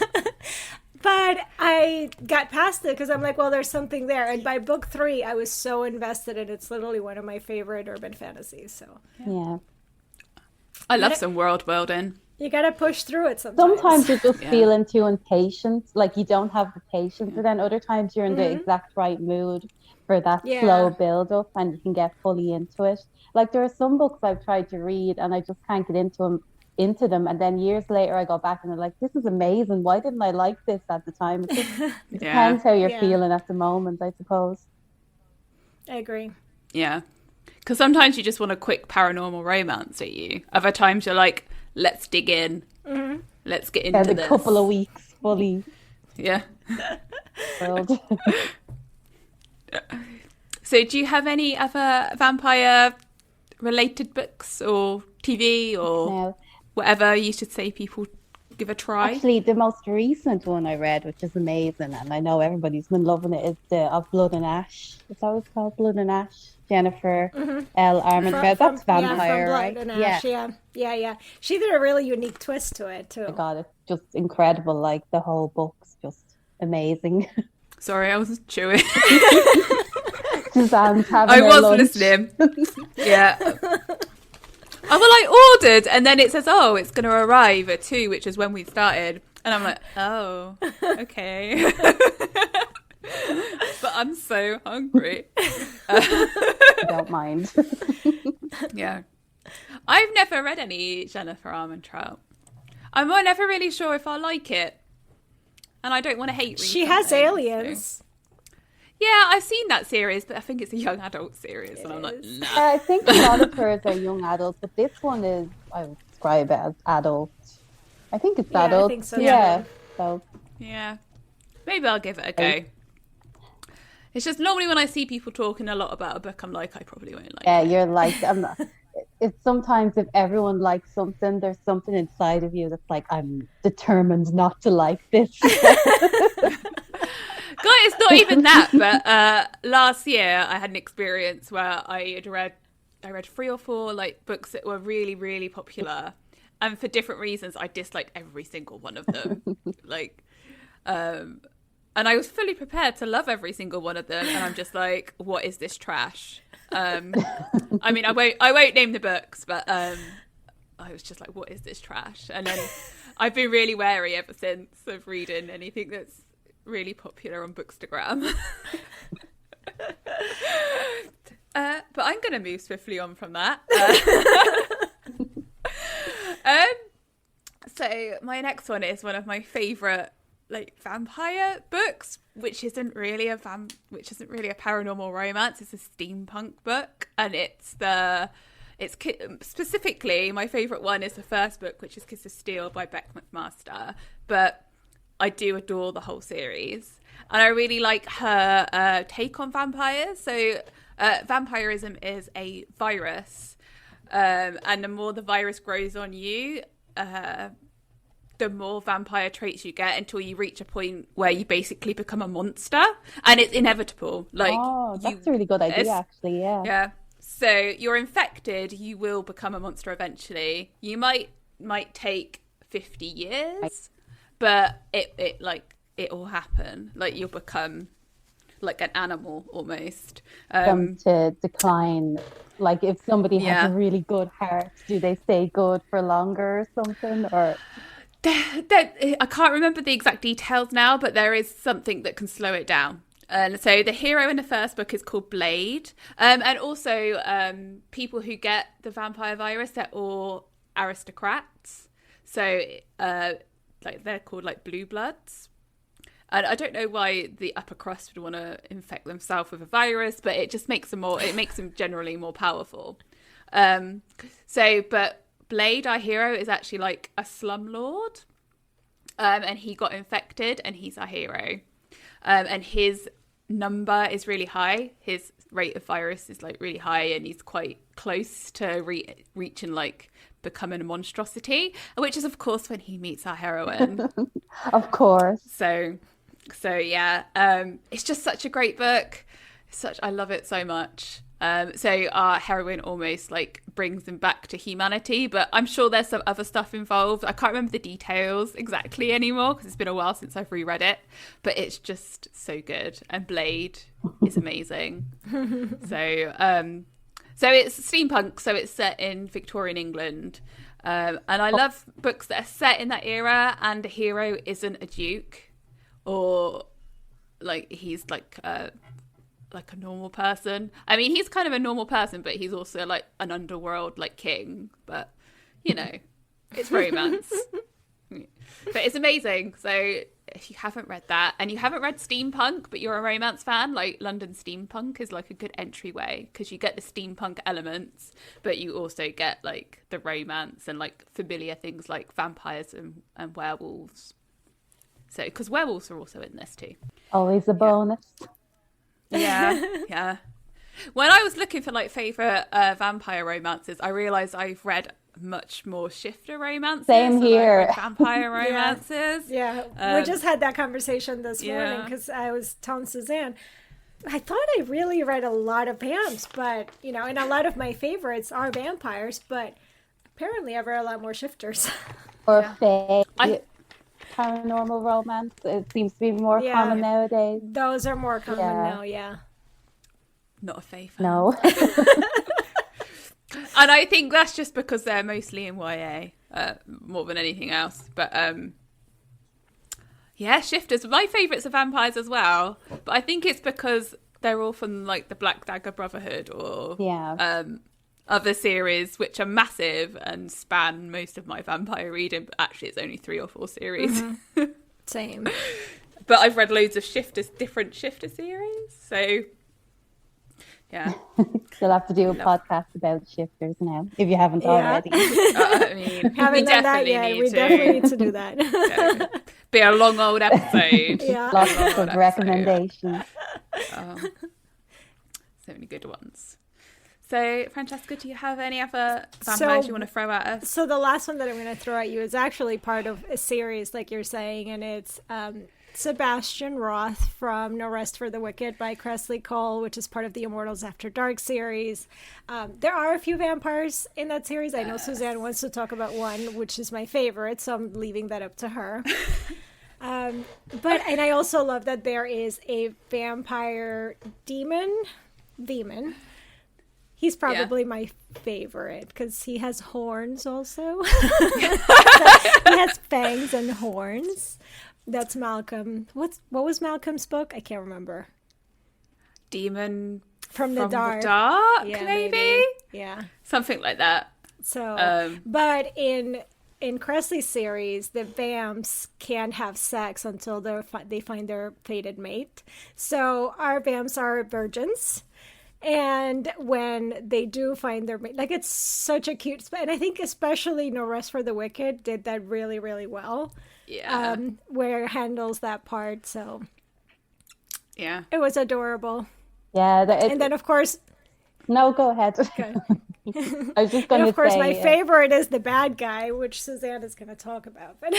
But I got past it because I'm like, well, there's something there. And by book 3, I was so invested in it. It's literally one of my favorite urban fantasies. So yeah, I love some world building. You got to push through it sometimes. Sometimes you're just feeling too impatient, like you don't have the patience. But then other times you're in the exact right mood for that slow build up and you can get fully into it. Like there are some books I've tried to read and I just can't get into them, and then years later I go back and I'm like, this is amazing, why didn't I like this at the time? It just depends how you're feeling at the moment, I suppose. I agree. Yeah, because sometimes you just want a quick paranormal romance at you. Other times you're like, let's dig in, let's get into this. A couple of weeks fully So do you have any other vampire related books or TV or whatever you should say people give a try? Actually, the most recent one I read, which is amazing, and I know everybody's been loving it, is the Of Blood and Ash. Is that what it's called? Blood and Ash? Jennifer L. Armentrout. That's vampire, from right? Blood and Ash, yeah. She did a really unique twist to it, too. Oh my God, it's just incredible. Like, the whole book's just amazing. Sorry, I wasn't chewing. Suzanne's having I was lunch. listening. Yeah. I ordered, and then it says, oh, it's going to arrive at 2, which is when we started. And I'm like, oh, okay. But I'm so hungry. I don't mind. Yeah. I've never read any Jennifer Armentrout. I'm never really sure if I like it. And I don't want to hate read She has aliens. So. Yeah, I've seen that series, but I think it's a young adult series, and I'm like, nah. I think a lot of hers are young adults, but this one is, I would describe it as adult. I think it's Yeah, I adult. think so, Yeah. too. So Yeah. Maybe I'll give it a go. It's just normally when I see people talking a lot about a book, I'm like, I probably won't like yeah, it. you're like, I'm not. It's sometimes if everyone likes something, there's something inside of you that's like, I'm determined not to like this. God, it's not even that. But last year, I had an experience where I read 3 or 4 like books that were really, really popular, and for different reasons, I disliked every single one of them. Like, and I was fully prepared to love every single one of them, and I'm just like, what is this trash? I mean, I won't name the books, but I was just like, what is this trash? And then I've been really wary ever since of reading anything that's really popular on Bookstagram. But I'm going to move swiftly on from that. So my next one is one of my favourite like vampire books, which isn't really a paranormal romance. It's a steampunk book, and specifically my favourite one is the first book, which is Kiss of Steel by Beck McMaster. But I do adore the whole series, and I really like her take on vampires. So vampirism is a virus, and the more the virus grows on you, the more vampire traits you get until you reach a point where you basically become a monster, and it's inevitable. Like, that's a really good idea, actually. Yeah. Yeah. So you're infected, you will become a monster eventually. You might take 50 years, but it will happen. Like, you'll become like an animal almost. To decline. Like, if somebody has a really good heart, do they stay good for longer or something? Or I can't remember the exact details now, but there is something that can slow it down. And so the hero in the first book is called Blade. And also people who get the vampire virus, they're all aristocrats. So like they're called like blue bloods. And I don't know why the upper crust would want to infect themselves with a virus, but it just makes them generally more powerful. But Blade, our hero, is actually like a slumlord, and he got infected, and he's our hero. And his number is really high. His rate of virus is like really high, and he's quite close to reaching like becoming a monstrosity, which is of course when he meets our heroine. Of course. So yeah, it's just such a great book. I love it so much. So our heroine almost like brings him back to humanity, but I'm sure there's some other stuff involved. I can't remember the details exactly anymore because it's been a while since I've reread it, but it's just so good. And Blade is amazing. So it's steampunk, so it's set in Victorian England. And I love books that are set in that era and the hero isn't a duke or like he's like a normal person. I mean, he's kind of a normal person, but he's also like an underworld like king. But you know, it's romance. But it's amazing. So if you haven't read that and you haven't read steampunk, but you're a romance fan, like London steampunk is like a good entryway because you get the steampunk elements, but you also get like the romance and like familiar things like vampires and werewolves. So because werewolves are also in this too. Always a bonus. Yeah. When I was looking for like favorite vampire romances, I realized I've read much more shifter romances. Same here. Vampire romances. Yeah. We just had that conversation this morning because I was telling Suzanne, I thought I really read a lot of vamps, but and a lot of my favorites are vampires, but apparently I've read a lot more shifters. Or paranormal romance. It seems to be more common nowadays. Those are more common now, Not a fae fan. No. And I think that's just because they're mostly in YA more than anything else. But shifters. My favourites are vampires as well. But I think it's because they're all from like the Black Dagger Brotherhood or other series which are massive and span most of my vampire reading, but actually it's only 3 or 4 series. Mm-hmm. Same. But I've read loads of different shifter series, so Yeah. You'll have to do a podcast about shifters now, if you haven't already. I mean, Haven't we done that definitely yet. need We to. definitely need to do that. Yeah. Be a long old episode. Yeah. Lots A long of old recommendations. episode. So many good ones. So, Francesca, do you have any other vampires you want to throw at us? So the last one that I'm going to throw at you is actually part of a series, like you're saying, and it's Sebastian Roth from No Rest for the Wicked by Cressley Cole, which is part of the Immortals After Dark series. There are a few vampires in that series. I know Suzanne wants to talk about one, which is my favorite, so I'm leaving that up to her. And I also love that there is a vampire demon. He's probably my favorite because he has horns also. He has fangs and horns. That's Malcolm. What was Malcolm's book? I can't remember. Demon from the Dark. Yeah, maybe? Yeah. Something like that. So, but in Cressley's series, the vamps can't have sex until they find their fated mate. So our vamps are virgins. And when they do find their mate, like, it's such a cute, and I think especially No Rest for the Wicked did that really, really well. Yeah. Where it handles that part. So yeah, it was adorable. Yeah. And then, of course, no, go ahead. Okay. I was just going to say. Of course, my favorite is the bad guy, which Suzanne is going to talk about. But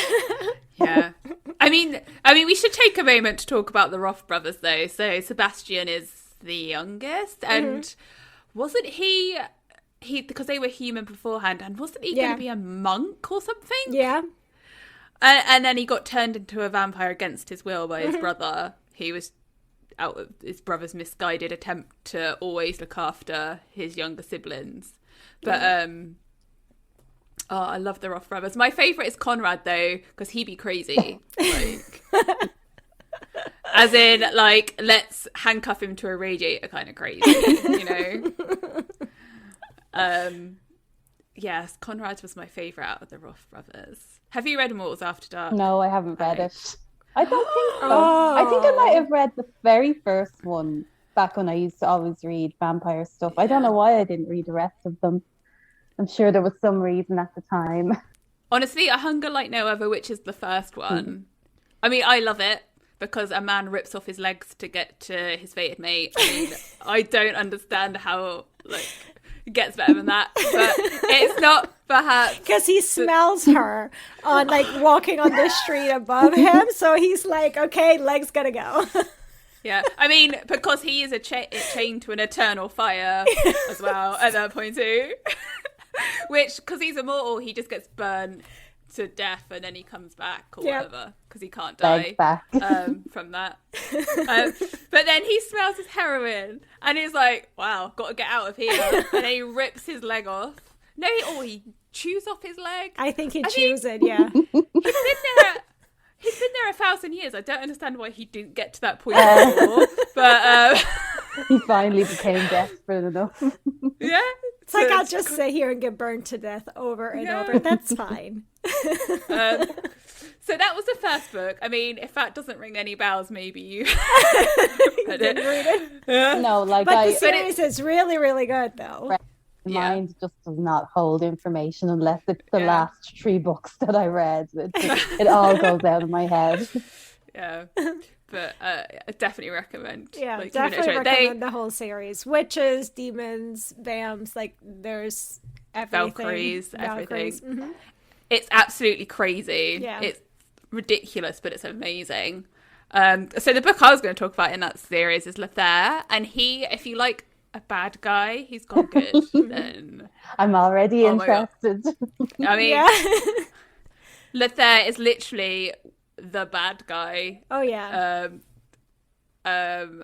yeah, I mean, we should take a moment to talk about the Roth brothers, though. So Sebastian is the youngest, and wasn't he because they were human beforehand, and wasn't he going to be a monk or something? Yeah. And then he got turned into a vampire against his will by his brother. He was out of his brother's misguided attempt to always look after his younger siblings. But I love the Roth brothers. My favourite is Conrad, though, because he be crazy. Like, as in, like, let's handcuff him to a radiator kind of crazy, you know? Yes, Conrad was my favourite out of the Roth brothers. Have you read Immortals After Dark? No, I haven't read it. I don't think so. I think I might have read the very first one back when I used to always read vampire stuff. I don't know why I didn't read the rest of them. I'm sure there was some reason at the time. Honestly, A Hunger Like No Other, which is the first one. I mean, I love it because a man rips off his legs to get to his fated mate. I mean, I don't understand how, like, it gets better than that. But it's not perhaps... Because he smells her on, like, walking on the street above him. So he's like, okay, legs gotta go. Yeah, I mean, because he is chained to an eternal fire as well at that point too. Which, because he's immortal, he just gets burned to death and then he comes back or whatever because he can't die from that. But then he smells his heroin and he's like, wow, got to get out of here. And then he rips his leg off. No, he chews off his leg. I think he chews it, yeah. He's been there 1,000 years. I don't understand why he didn't get to that point before. But he finally became desperate enough. Yeah. It's like, I'll just sit here and get burned to death over and over. That's fine. So that was the first book. I mean, if that doesn't ring any bells, maybe you didn't read it. No, like but the series is really, really good, though. Mind just does not hold information unless it's the last 3 books that I read. It all goes out of my head. Yeah. But I definitely recommend. Yeah, like, definitely recommend the whole series. Witches, demons, vamps, like there's everything. Valkyries, everything. Mm-hmm. It's absolutely crazy. Yeah. It's ridiculous, but it's amazing. So the book I was going to talk about in that series is Lothair, and if you like a bad guy, he's gone good. Then I'm already interested. I mean, Lothair is literally the bad guy. Oh yeah.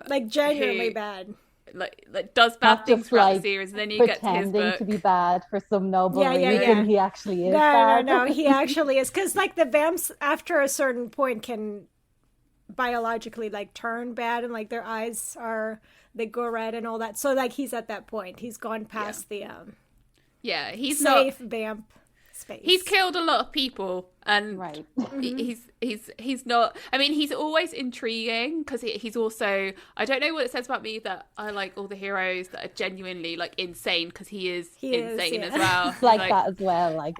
Like genuinely bad. Like does bad things throughout the series, and then you get to his book. Pretending to be bad for some noble reason. He actually is bad. No, he actually is. Because like the vamps, after a certain point, can biologically like turn bad, and like their eyes they go red and all that. So like he's at that point. He's gone past the he's safe vamp space. He's killed a lot of people, and Right. he's not. I mean, he's always intriguing because he's also. I don't know what it says about me that I like all the heroes that are genuinely like insane, because he is insane as well. Like that as well. Like,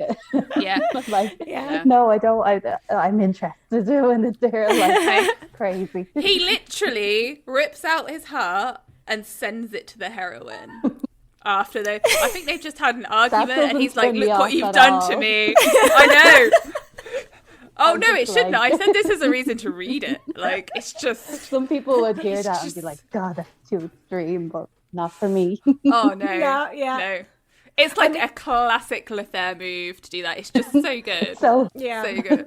yeah, like Yeah. no, I don't. I'm interested when they're like crazy. he literally rips out his heart and sends it to the heroine. After I think they've just had an argument, and he's like, "Look what you've done to me." I know. Oh no, it shouldn't. like... I said this is a reason to read it. Like, it's just. Some people would hear that and be like, "God, that's too extreme," but not for me. Oh no, no. It's like a classic Lothair move to do that. It's just so good. So good.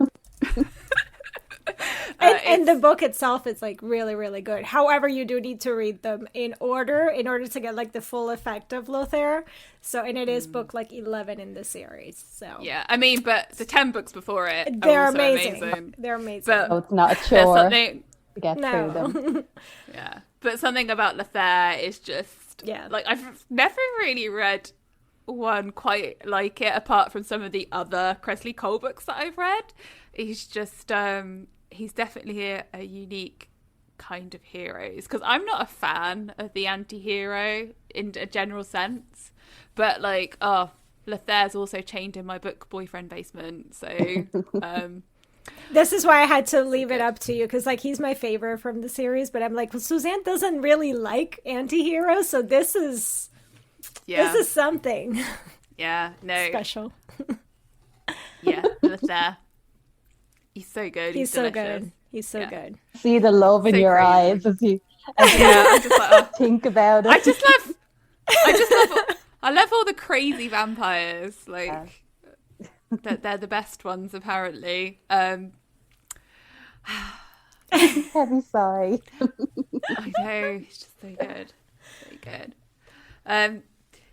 And the book itself is like really, really good. However, you do need to read them in order to get like the full effect of Lothair. So, and it is book like 11 in the series. So yeah, I mean, but the 10 books before it, they're are also amazing. They're amazing. But it's not a chore to get No. through them. Yeah, but something about Lothair is just like, I've never really read one quite like it, apart from some of the other Kresley Cole books that I've read. He's just he's definitely a unique kind of heroes, because I'm not a fan of the anti-hero in a general sense, but like, Lothair's also chained in my book boyfriend basement, so this is why I had to leave it up to you, because like, he's my favorite from the series, but I'm like, well, Suzanne doesn't really like anti-heroes, so this is something special. Lothair, he's so good. He's so delicious. good. He's so good. See the love in your eyes as you I'm just like, think about it. I love all the crazy vampires. Like, they're the best ones, apparently. Heavy sigh. I know, it's just so good. So good.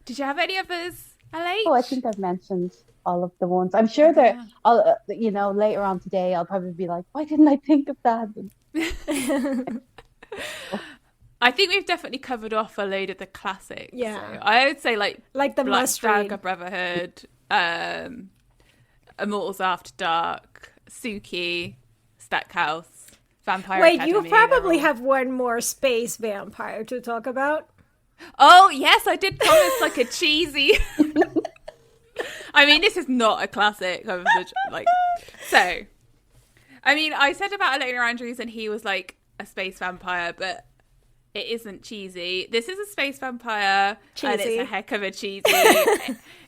Did you have any others, LH? Oh, I think I've mentioned all of the ones. I'm sure that I'll, later on today, I'll probably be like, why didn't I think of that? I think we've definitely covered off a load of the classics. Yeah. So I would say like the Black must read. Dagger Brotherhood, Immortals After Dark, Suki, Stackhouse, Vampire Academy. You probably have one more space vampire to talk about. Oh, yes, I did promise like a cheesy... I mean, this is not a classic. So, I mean, I said about Elena Andrews and he was like a space vampire, but it isn't cheesy. This is a space vampire, and it's a heck of a cheesy.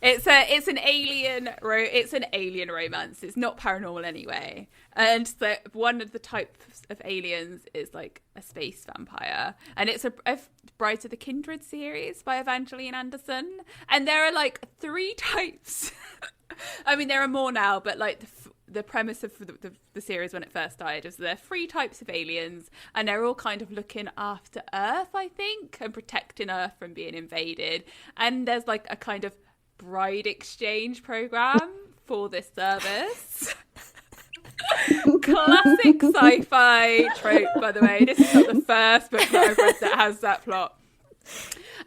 It's an alien romance. It's not paranormal anyway. And so one of the types of aliens is like a space vampire, and it's a Brides of the Kindred series by Evangeline Anderson. And there are like 3 types. I mean, there are more now, but like the premise of the series when it first started was there are 3 types of aliens, and they're all kind of looking after Earth, I think, and protecting Earth from being invaded. And there's like a kind of bride exchange program for this service. Classic sci-fi trope, by the way. This is not the first book that I've read that has that plot.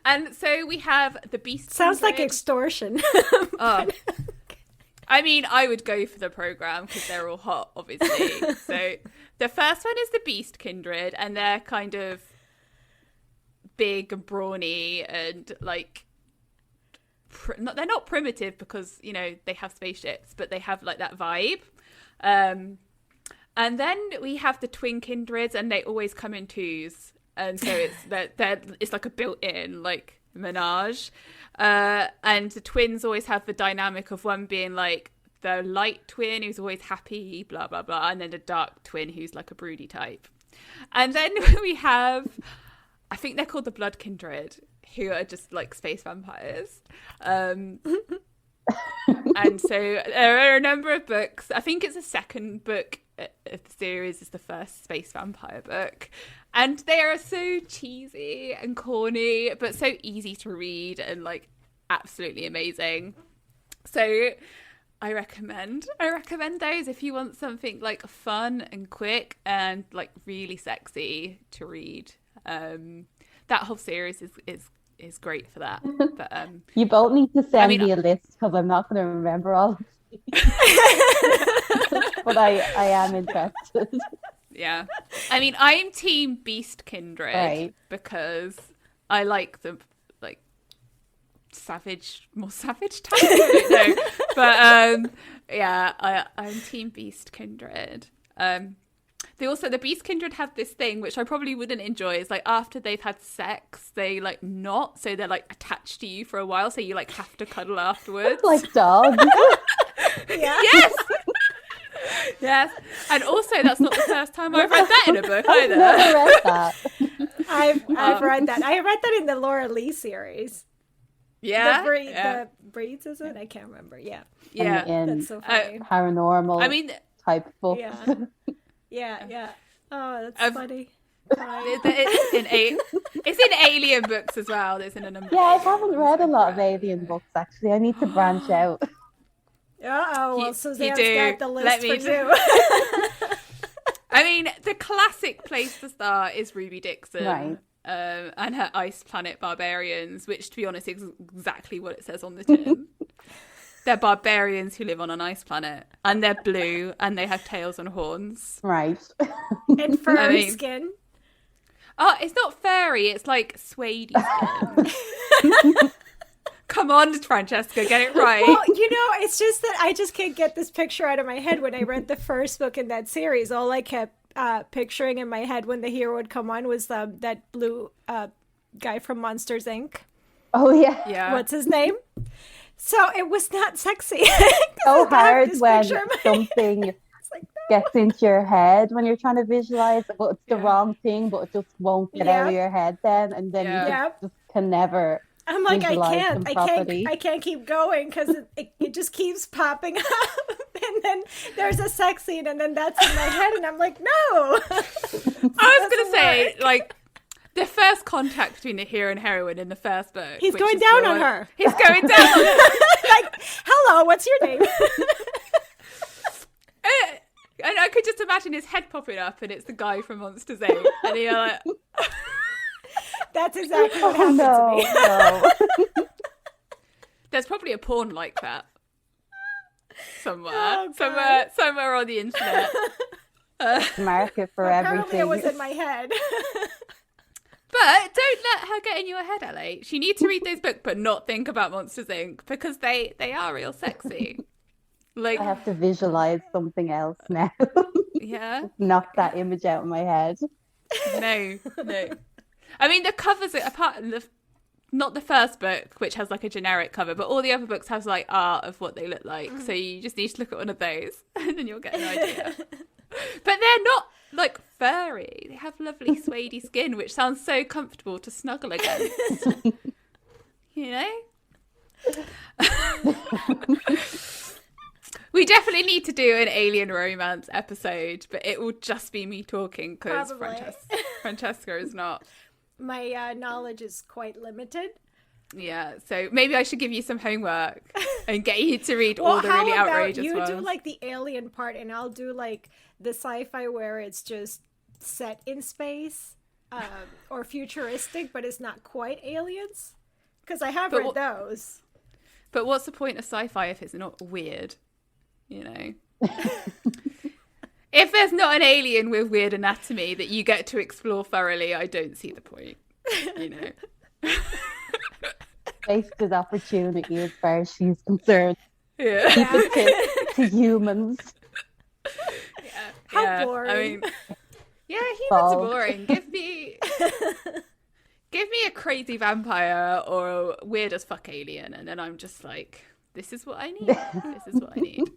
And so we have the Beast Sounds Kindred. like extortion. I mean, I would go for the program because they're all hot, obviously. So the first one is the Beast Kindred, and they're kind of big and brawny and like they're not primitive because, you know, they have spaceships, but they have like that vibe. And then we have the Twin Kindreds, and they always come in 2s, and so it's like a built-in like menage. And the twins always have the dynamic of one being like the light twin who's always happy, blah blah blah, and then the dark twin who's like a broody type. And then we have, I think they're called the Blood Kindred, who are just like space vampires. And so there are a number of books. I think it's the second book of the series is the first space vampire book. And they are so cheesy and corny, but so easy to read and like absolutely amazing. So I recommend those if you want something like fun and quick and like really sexy to read. That whole series is great for that. But you both need to send me a list because I'm not going to remember all. But I am interested. Yeah. I mean, I'm team Beast Kindred Right. because I like the like more savage type. I don't know. But yeah, I'm team Beast Kindred. The Beast Kindred have this thing which I probably wouldn't enjoy. It's like after they've had sex, they like knot, so they're like attached to you for a while, so you like have to cuddle afterwards. Like dogs. Yeah. Yes. Yes, and also that's not the first time I've read that in a book either. I've never read that. I've read that. I read that in the Laura Lee series. Yeah, The breeds, is it? I can't remember. Yeah. yeah. In That's so funny. paranormal I mean, type books. Yeah. Yeah. Oh, that's funny. it's in alien books as well. There's in a number. Yeah, I haven't read a lot of alien books actually. I need to branch out. Well, Suzanne's do. got the list for you. I mean, the classic place to start is Ruby Dixon. Right. And her Ice Planet Barbarians, which, to be honest, is exactly what it says on the tin. They're barbarians who live on an ice planet, and they're blue, and they have tails and horns. Right. And furry skin. Oh, it's not furry, it's like suede skin. Come on, Francesca, get it right. Well, it's just that I just can't get this picture out of my head. When I read the first book in that series, all I kept picturing in my head when the hero would come on was that blue guy from Monsters, Inc. Oh, yeah. Yeah. What's his name? So it was not sexy. So hard when something gets into your head when you're trying to visualize, but it's the wrong thing, but it just won't get out of your head then, and then you just can never. I'm like, I can't keep going because it just keeps popping up, and then there's a sex scene, and then that's in my head, and I'm like, no. I was gonna say, like, the first contact between the hero and heroine in the first book. He's going down on her. He's going down on her. Like, hello, what's your name? And I could just imagine his head popping up, and it's the guy from Monsters Inc. And you're like, that's exactly what happened to me. No. There's probably a porn like that somewhere, Oh, somewhere on the internet. Market for Apparently everything. it was in my head. But don't let her get in your head, LH. You need to read those books, but not think about Monsters Inc. because they are real sexy. Like, I have to visualize something else now. yeah, Knock that image out of my head. no. I mean, the covers not the first book, which has like a generic cover, but all the other books have like art of what they look like. So you just need to look at one of those, and then you'll get an idea. But they're not like furry. They have lovely suede skin, which sounds so comfortable to snuggle against. You know? We definitely need to do an alien romance episode, but it will just be me talking because Francesca is not. My knowledge is quite limited. Yeah, so maybe I should give you some homework and get you to read all the really outrageous ones. You do like the alien part, and I'll do like the sci-fi where it's just set in space or futuristic, but it's not quite aliens. Because I have read those. But what's the point of sci-fi if it's not weird? You know? If there's not an alien with weird anatomy that you get to explore thoroughly, I don't see the point. You know? Wasted opportunity as far as she's concerned. Yeah. Keep it to humans. How boring. I mean, humans are boring. Give me a crazy vampire or a weird as fuck alien, and then I'm just like, this is what I need. This is what I need.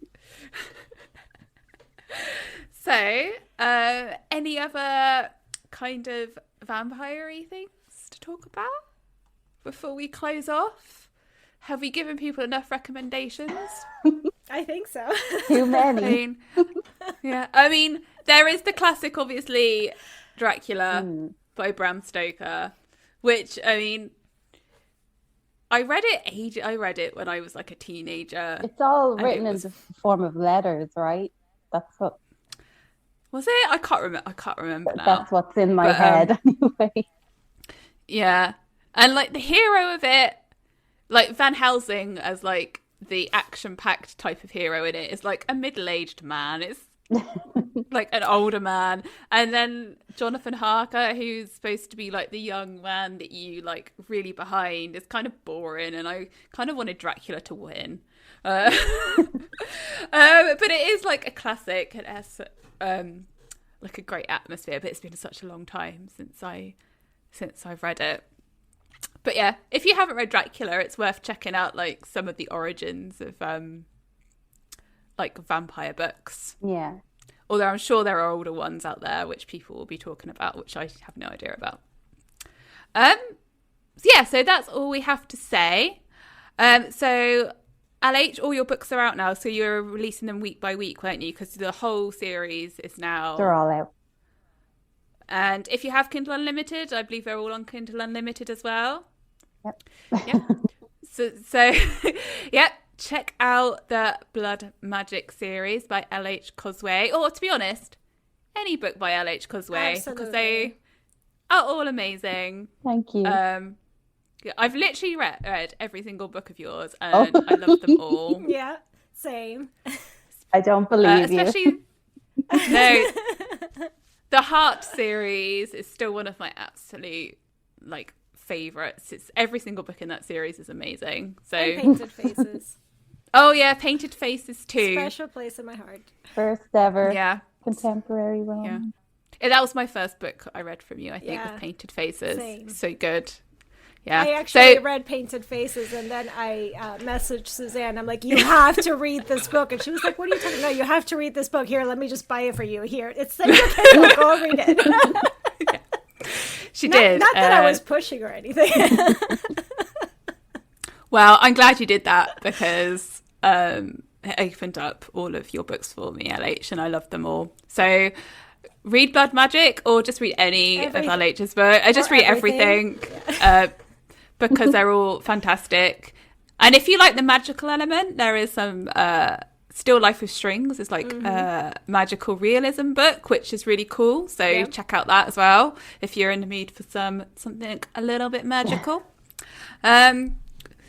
So, any other kind of vampire-y things to talk about before we close off? Have we given people enough recommendations? I think so. Too many. I mean, there is the classic, obviously, Dracula by Bram Stoker, which, I mean, I read it when I was like a teenager. It's all written in the form of letters, right? That's what. Was it? I can't remember now. That's what's in my head anyway. Yeah, and like the hero of it, like Van Helsing as like the action-packed type of hero in it is like a middle-aged man. It's like an older man, and then Jonathan Harker, who's supposed to be like the young man that you like really behind, is kind of boring, and I kind of wanted Dracula to win. But it is like a classic. It has like a great atmosphere, but it's been such a long time since I've read it. But yeah, if you haven't read Dracula, it's worth checking out like some of the origins of like vampire books. Yeah. Although I'm sure there are older ones out there which people will be talking about, which I have no idea about. So that's all we have to say. So LH, all your books are out now, so you're releasing them week by week, weren't you? Because the whole series is now... They're all out. And if you have Kindle Unlimited, I believe they're all on Kindle Unlimited as well. Yep. Yeah. So yeah, check out the Blood Magic series by LH Cosway. Or to be honest, any book by LH Cosway. Absolutely. Because they are all amazing. Thank you. Yeah, I've literally read every single book of yours, and I love them all. Yeah, same. I don't believe especially, no, the Heart series is still one of my absolute like favorites. It's every single book in that series is amazing. So And Painted Faces. Oh yeah, Painted Faces too. Special place in my heart. First ever contemporary romance. Yeah. That was my first book I read from you, I think, was Painted Faces. Same. So good. Yeah. I actually read Painted Faces, and then I messaged Suzanne. I'm like, you have to read this book. And she was like, what are you talking about? You have to read this book. Here, let me just buy it for you. Here. It's such a Kindle. Go read it. Yeah. She did. Not that I was pushing or anything. Well, I'm glad you did that, because it opened up all of your books for me, LH, and I love them all. So read Blood Magic, or just read any of LH's books. I just read everything. Because they're all fantastic. And if you like the magical element, there is some Still Life with Strings is like a magical realism book, which is really cool. So check out that as well if you're in the mood for something a little bit magical.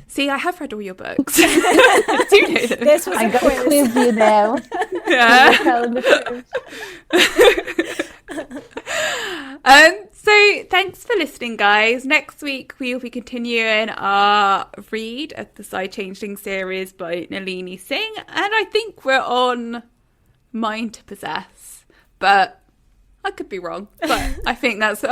See, I have read all your books. I do know them. This was I'm going to quiz you now. Yeah. So thanks for listening, guys. Next week we will be continuing our read of the Side Changeling series by Nalini Singh, and I think we're on Mind to Possess, but I could be wrong. But I think that's what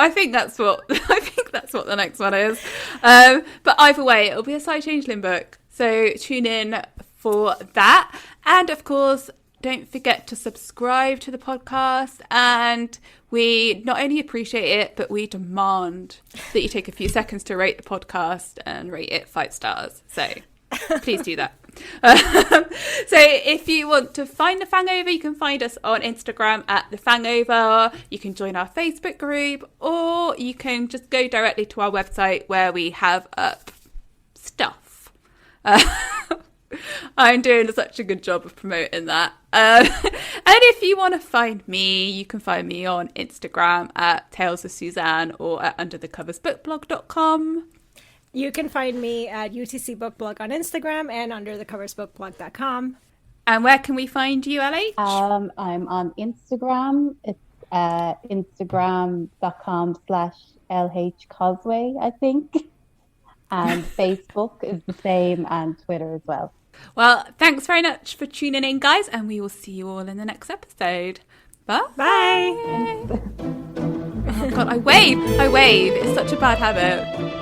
the next one is. But either way, it'll be a Side Changeling book, so tune in for that. And of course, don't forget to subscribe to the podcast, and we not only appreciate it, but we demand that you take a few seconds to rate the podcast and rate it 5 stars. So please do that. So if you want to find The Fangover, you can find us on Instagram at The Fangover. You can join our Facebook group, or you can just go directly to our website where we have up stuff. I'm doing such a good job of promoting that. And if you want to find me, you can find me on Instagram at Tales of Suzanne, or at underthecoversbookblog.com. You can find me at UTC Bookblog on Instagram and underthecoversbookblog.com. And where can we find you, LH? I'm on Instagram. It's instagram.com/LHCosway, I think. And Facebook is the same, and Twitter as well. Well, thanks very much for tuning in, guys, and we will see you all in the next episode. Bye. Bye. Oh, God, I wave. It's such a bad habit.